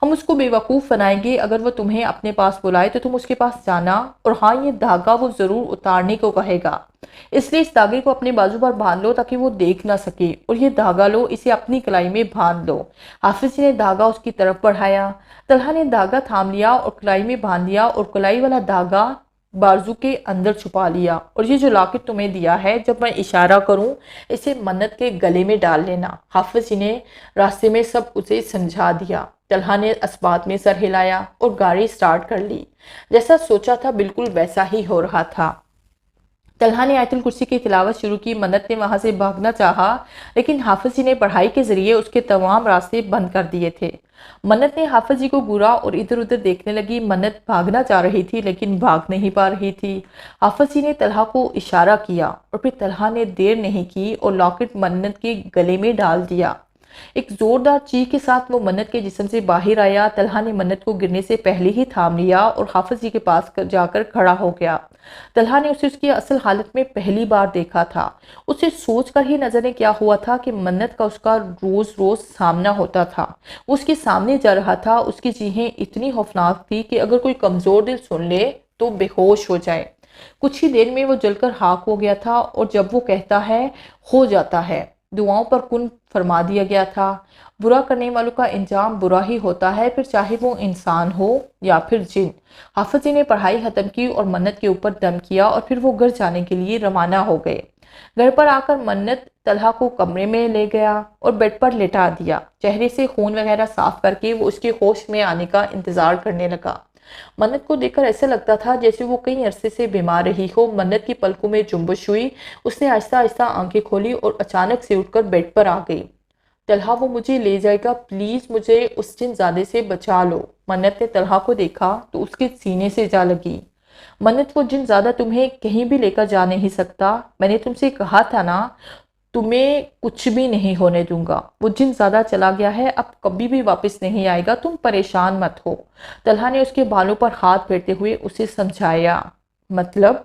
ہم اس کو بے وقوف بنائیں گے۔ اگر وہ تمہیں اپنے پاس بلائے تو تم اس کے پاس جانا، اور ہاں، یہ دھاگا وہ ضرور اتارنے کو کہے گا، اس لیے اس دھاگے کو اپنے بازو پر باندھ لو تاکہ وہ دیکھ نہ سکے، اور یہ دھاگا لو، اسے اپنی کلائی میں باندھ لو۔ حافظ نے دھاگا اس کی طرف بڑھایا۔ طلحہ نے دھاگا تھام لیا اور کلائی میں باندھ لیا اور کلائی والا دھاگا بازو کے اندر چھپا لیا۔ اور یہ جو لاکٹ تمہیں دیا ہے، جب میں اشارہ کروں اسے منت کے گلے میں ڈال لینا۔ حافظ نے راستے میں سب اسے سمجھا دیا۔ طلحہ نے اسبات میں سر ہلایا اور گاڑی سٹارٹ کر لی۔ جیسا سوچا تھا بالکل ویسا ہی ہو رہا تھا۔ طلحہ نے آیت الکرسی کی تلاوت شروع کی۔ منت نے وہاں سے بھاگنا چاہا، لیکن حافظ جی نے پڑھائی کے ذریعے اس کے تمام راستے بند کر دیے تھے۔ منت نے حافظ جی کو گھورا اور ادھر ادھر دیکھنے لگی۔ منت بھاگنا چاہ رہی تھی لیکن بھاگ نہیں پا رہی تھی۔ حافظ جی نے طلحہ کو اشارہ کیا اور پھر طلحہ نے دیر نہیں کی اور لاکٹ منت کے گلے میں ڈال دیا۔ ایک زوردار چیخ کے ساتھ وہ منت کے جسم سے باہر آیا۔ طلحہ نے منت کو گرنے سے پہلے ہی تھام لیا اور حافظ جی کے پاس جا کر کھڑا ہو گیا۔ طلحہ نے اسے اس کی اصل حالت میں پہلی بار دیکھا تھا۔ اسے سوچ کر ہی نظریں کیا ہوا تھا کہ منت کا اس کا روز روز سامنا ہوتا تھا۔ وہ اس کے سامنے جا رہا تھا۔ اس کی چیخیں اتنی خوفناک تھی کہ اگر کوئی کمزور دل سن لے تو بے ہوش ہو جائے۔ کچھ ہی دیر میں وہ جل کر خاک ہو گیا تھا، اور جب وہ کہتا ہے ہو جاتا ہے، دعاؤں پر کن فرما دیا گیا تھا۔ برا کرنے والوں کا انجام برا ہی ہوتا ہے، پھر چاہے وہ انسان ہو یا پھر جن۔ حافظ جی نے پڑھائی ختم کی اور منت کے اوپر دم کیا اور پھر وہ گھر جانے کے لیے روانہ ہو گئے۔ گھر پر آ کر منت طلحہ کو کمرے میں لے گیا اور بیڈ پر لٹا دیا۔ چہرے سے خون وغیرہ صاف کر کے وہ اس کے ہوش میں آنے کا انتظار کرنے لگا۔ منت کو دیکھ کر ایسا لگتا تھا جیسے وہ کئی عرصے سے بیمار رہی ہو۔ منت کی پلکوں میں جنبش ہوئی۔ اس نے آہستہ آہستہ آنکھیں کھولی اور اچانک سے اٹھ کر بیڈ پر آ گئی۔ طلحہ، وہ مجھے لے جائے گا، پلیز مجھے اس جن زادے سے بچا لو۔ منت نے طلحہ کو دیکھا تو اس کے سینے سے جا لگی۔ منت، وہ جن زادہ تمہیں کہیں بھی لے کر جا نہیں سکتا۔ میں نے تم سے کہا تھا نا، تمہیں کچھ بھی نہیں ہونے دوں گا۔ وہ جن زیادہ چلا گیا ہے، اب کبھی بھی واپس نہیں آئے گا، تم پریشان مت ہو۔ طلحہ نے اس کے بالوں پر ہاتھ پھیرتے ہوئے اسے سمجھایا۔ مطلب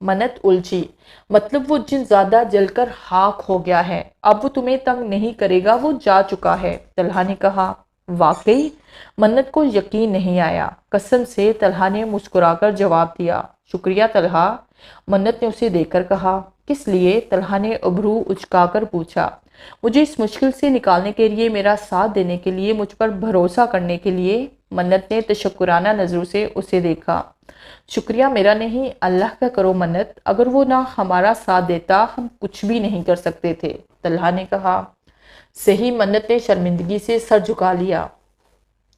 منت الجھی، مطلب وہ جن زیادہ جل کر خاک ہو گیا ہے، اب وہ تمہیں تنگ نہیں کرے گا، وہ جا چکا ہے۔ طلحہ نے کہا واقعی؟ منت کو یقین نہیں آیا۔ قسم سے، طلحہ نے مسکرا کر جواب دیا۔ شکریہ طلحہ۔ منت نے اسے دیکھ کر کہا کس لیے؟ طلحہ نے ابرو اچکا کر پوچھا۔ مجھے اس مشکل سے نکالنے کے لیے، میرا ساتھ دینے کے لیے، مجھ پر بھروسہ کرنے کے لیے۔ منت نے تشکرانہ نظروں سے اسے دیکھا۔ شکریہ میرا نہیں، اللہ کا کرو منت، اگر وہ نہ ہمارا ساتھ دیتا ہم کچھ بھی نہیں کر سکتے تھے۔ طلحہ نے کہا صحیح۔ منت نے شرمندگی سے سر جھکا لیا۔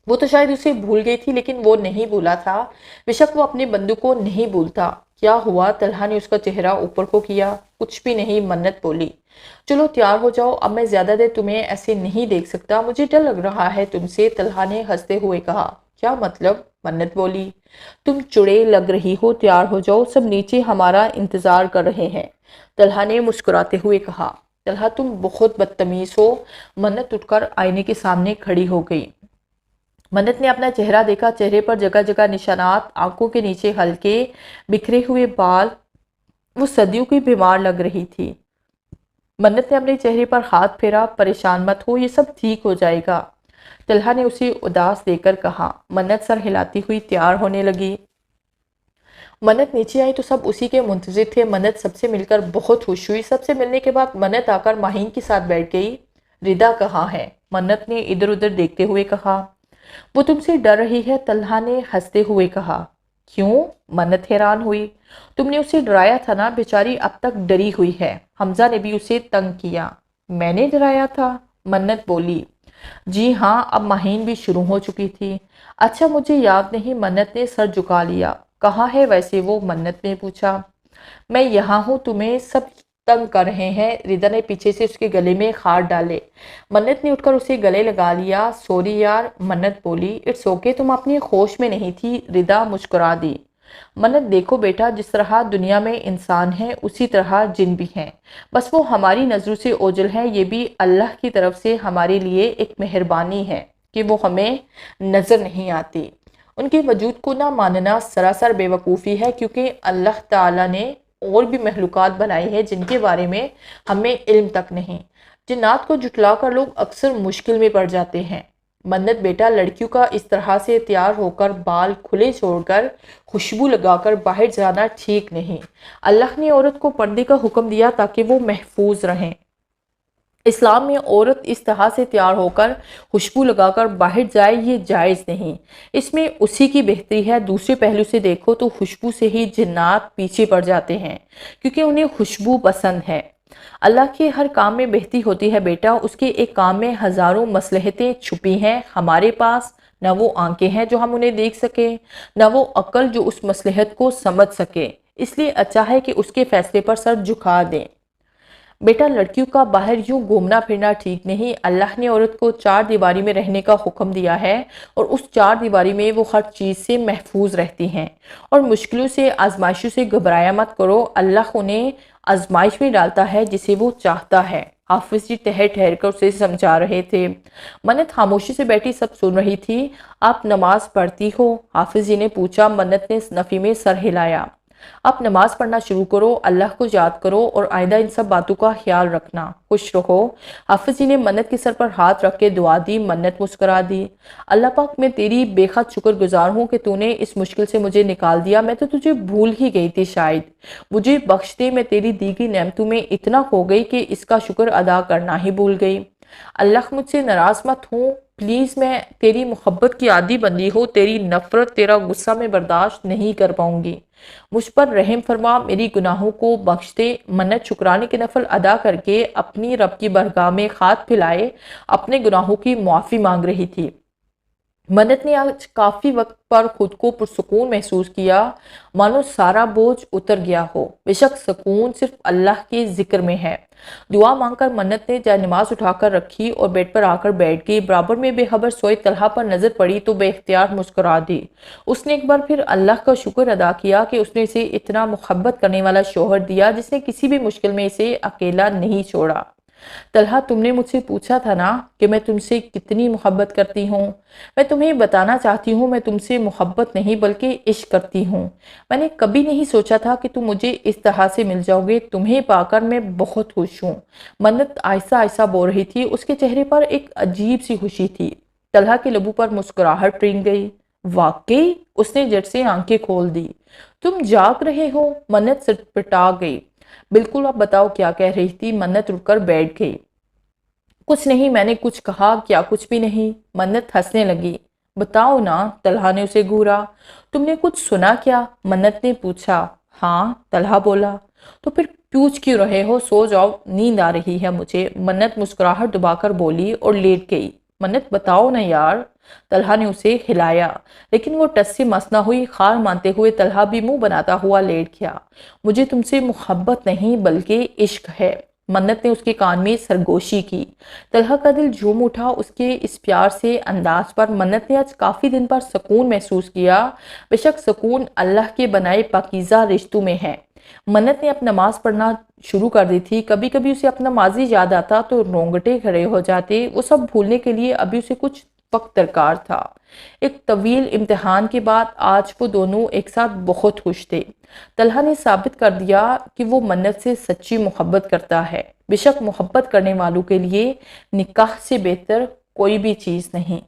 وہ تو شاید اسے بھول گئی تھی، لیکن وہ نہیں بھولا تھا۔ بے شک وہ اپنے بندوں کو نہیں بھولتا۔ کیا ہوا؟ طلحہ نے اس کا چہرہ اوپر کو کیا۔ کچھ بھی نہیں، منت بولی۔ چلو تیار ہو جاؤ، اب میں زیادہ دیر تمہیں ایسے نہیں دیکھ سکتا، مجھے ڈر لگ رہا ہے تم سے۔ طلحہ نے ہنستے ہوئے کہا کیا مطلب؟ منت بولی تم چڑے لگ رہی ہو، تیار ہو جاؤ، سب نیچے ہمارا انتظار کر رہے ہیں۔ طلحہ نے مسکراتے ہوئے کہا طلحہ تم بہت بدتمیز ہو۔ منت اٹھ کر آئینے کے سامنے کھڑی ہو گئی۔ منت نے اپنا چہرہ دیکھا، چہرے پر جگہ جگہ نشانات، آنکھوں کے نیچے ہلکے بکھرے ہوئے بال، وہ صدیوں کی بیمار لگ رہی تھی۔ منت نے اپنے چہرے پر ہاتھ پھیرا، پریشان مت ہو، یہ سب ٹھیک ہو جائے گا۔ طلحہ نے اسے اداس دے کر کہا۔ منت سر ہلاتی ہوئی تیار ہونے لگی۔ منت نیچے آئی تو سب اسی کے منتظر تھے۔ منت سب سے مل کر بہت خوش ہوئی۔ سب سے ملنے کے بعد منت آ کر ماہین کے ساتھ بیٹھ گئی۔ ردا کہاں ہے؟ منت نے ادھر ادھر دیکھتے ہوئے کہا۔ وہ تم سے ڈر رہی ہے، طلحہ نے ہنستے ہوئے کہا۔ کیوں؟ منت حیران ہوئی۔ تم نے اسے ڈرایا تھا نا، بیچاری اب تک ڈری ہوئی ہے۔ حمزہ نے بھی اسے تنگ کیا۔ میں نے ڈرایا تھا؟ منت بولی۔ جی ہاں، اب ماہین بھی شروع ہو چکی تھی۔ اچھا مجھے یاد نہیں، منت نے سر جھکا لیا۔ کہاں ہے ویسے وہ؟ منت نے پوچھا۔ میں یہاں ہوں، تمہیں سب تنگ کر رہے ہیں۔ ردا نے پیچھے سے اس کے گلے میں ہاتھ ڈالے۔ منت نے اٹھ کر اسے گلے لگا لیا۔ سوری یار، منت بولی۔ اٹس اوکے، تم اپنی ہوش میں نہیں تھی۔ ردا مسکرا دی۔ منت دیکھو بیٹا، جس طرح دنیا میں انسان ہیں اسی طرح جن بھی ہیں، بس وہ ہماری نظروں سے اوجھل ہیں۔ یہ بھی اللہ کی طرف سے ہمارے لیے ایک مہربانی ہے کہ وہ ہمیں نظر نہیں آتی۔ ان کے وجود کو نہ ماننا سراسر بے وقوفی ہے، کیونکہ اللہ تعالیٰ نے اور بھی مخلوقات بنائی ہے جن کے بارے میں ہمیں علم تک نہیں۔ جنات کو جھٹلا کر لوگ اکثر مشکل میں پڑ جاتے ہیں۔ منت بیٹا، لڑکیوں کا اس طرح سے تیار ہو کر بال کھلے چھوڑ کر خوشبو لگا کر باہر جانا ٹھیک نہیں۔ اللہ نے عورت کو پردے کا حکم دیا تاکہ وہ محفوظ رہیں۔ اسلام میں عورت اس طرح سے تیار ہو کر خوشبو لگا کر باہر جائے یہ جائز نہیں۔ اس میں اسی کی بہتری ہے۔ دوسرے پہلو سے دیکھو تو خوشبو سے ہی جنات پیچھے پڑ جاتے ہیں، کیونکہ انہیں خوشبو پسند ہے۔ اللہ کے ہر کام میں بہتری ہوتی ہے بیٹا، اس کے ایک کام میں ہزاروں مصلحتیں چھپی ہیں۔ ہمارے پاس نہ وہ آنکھیں ہیں جو ہم انہیں دیکھ سکیں، نہ وہ عقل جو اس مصلحت کو سمجھ سکے، اس لیے اچھا ہے کہ اس کے فیصلے پر سر جھکا دیں۔ بیٹا، لڑکیوں کا باہر یوں گھومنا پھرنا ٹھیک نہیں۔ اللہ نے عورت کو چار دیواری میں رہنے کا حکم دیا ہے، اور اس چار دیواری میں وہ ہر چیز سے محفوظ رہتی ہیں۔ اور مشکلوں سے، آزمائشوں سے گھبرایا مت کرو، اللہ انہیں آزمائش میں ڈالتا ہے جسے وہ چاہتا ہے۔ حافظ جی ٹہر ٹہر کر اسے سمجھا رہے تھے۔ منت خاموشی سے بیٹھی سب سن رہی تھی۔ آپ نماز پڑھتی ہو؟ حافظ جی نے پوچھا۔ منت نے نفی میں سر ہلایا۔ آپ نماز پڑھنا شروع کرو، اللہ کو یاد کرو، اور آئندہ ان سب باتوں کا خیال رکھنا۔ خوش رہو۔ حافظ جی نے منت کے سر پر ہاتھ رکھ کے دعا دی۔ منت مسکرا دی۔ اللہ پاک، میں تیری بے حد شکر گزار ہوں کہ تو نے اس مشکل سے مجھے نکال دیا۔ میں تو تجھے بھول ہی گئی تھی شاید۔ مجھے بخش دے، میں تیری دی گئی نعمتوں میں اتنا کھو گئی کہ اس کا شکر ادا کرنا ہی بھول گئی۔ اللہ مجھ سے ناراض مت ہوں پلیز، میں تیری محبت کی عادی بندی ہو، تیری نفرت، تیرا غصہ میں برداشت نہیں کر پاؤں گی۔ مجھ پر رحم فرما، میری گناہوں کو بخش دے۔ منت شکرانے کے نفل ادا کر کے اپنی رب کی بارگاہ میں ہاتھ پھیلائے اپنے گناہوں کی معافی مانگ رہی تھی۔ منت نے آج کافی وقت پر خود کو پرسکون محسوس کیا، مانو سارا بوجھ اتر گیا ہو۔ بے شک سکون صرف اللہ کے ذکر میں ہے۔ دعا مانگ کر منت نے جائے نماز اٹھا کر رکھی اور بیڈ پر آ کر بیٹھ گئی۔ برابر میں بے خبر سوئے طلحہ پر نظر پڑی تو بے اختیار مسکرا دی۔ اس نے ایک بار پھر اللہ کا شکر ادا کیا کہ اس نے اسے اتنا محبت کرنے والا شوہر دیا جس نے کسی بھی مشکل میں اسے اکیلا نہیں چھوڑا۔ طلحہ تم نے مجھ سے پوچھا تھا نا کہ میں تم سے کتنی محبت کرتی ہوں۔ میں تمہیں بتانا چاہتی ہوں میں تم سے محبت نہیں بلکہ عشق کرتی ہوں۔ میں نے کبھی نہیں سوچا تھا کہ تم مجھے اس طرح سے مل جاؤ گے، تمہیں پا کر میں بہت خوش ہوں۔ منت آہستہ آہستہ بول رہی تھی، اس کے چہرے پر ایک عجیب سی خوشی تھی۔ طلحہ کے لبوں پر مسکراہٹ رنگ گئی۔ واقعی؟ اس نے جٹ سے آنکھیں کھول دی۔ تم جاگ رہے ہو؟ منت سٹپٹا گئی۔ بالکل، اب بتاؤ کیا کہہ رہی تھی؟ منت رک کر بیٹھ گئی۔ کچھ نہیں، میں نے کچھ کہا کیا؟ کچھ بھی نہیں۔ منت ہنسنے لگی۔ بتاؤ نا، طلحہ نے اسے گھورا۔ تم نے کچھ سنا کیا؟ منت نے پوچھا۔ ہاں، طلحہ بولا۔ تو پھر پوچھ کیوں رہے ہو؟ سو جاؤ، نیند آ رہی ہے مجھے، منت مسکراہٹ دبا کر بولی اور لیٹ گئی۔ منت بتاؤ نا یار۔ طلحہ نے اسے ہلایا، لیکن وہ ٹس سے مس نہ ہوئی۔ خار مانتے ہوئے طلحہ بھی منہ بناتا ہوا لیٹ گیا۔ مجھے تم سے محبت نہیں بلکہ عشق ہے، منت نے اس کے کان میں سرگوشی کی۔ طلحہ کا دل جھوم اٹھا اس کے اس پیار سے انداز پر۔ منت نے آج کافی دن پر سکون محسوس کیا، بے شک سکون اللہ کے بنائے پاکیزہ رشتوں میں ہے۔ منت نے اب نماز پڑھنا شروع کر دی تھی۔ کبھی کبھی اسے اپنا ماضی یاد آتا تو رونگٹے کھڑے ہو جاتے۔ وہ سب بھولنے کے لیے ابھی اسے کچھ وقت درکار تھا۔ ایک طویل امتحان کے بعد آج وہ دونوں ایک ساتھ بہت خوش تھے۔ طلحہ نے ثابت کر دیا کہ وہ منت سے سچی محبت کرتا ہے۔ بے شک محبت کرنے والوں کے لیے نکاح سے بہتر کوئی بھی چیز نہیں۔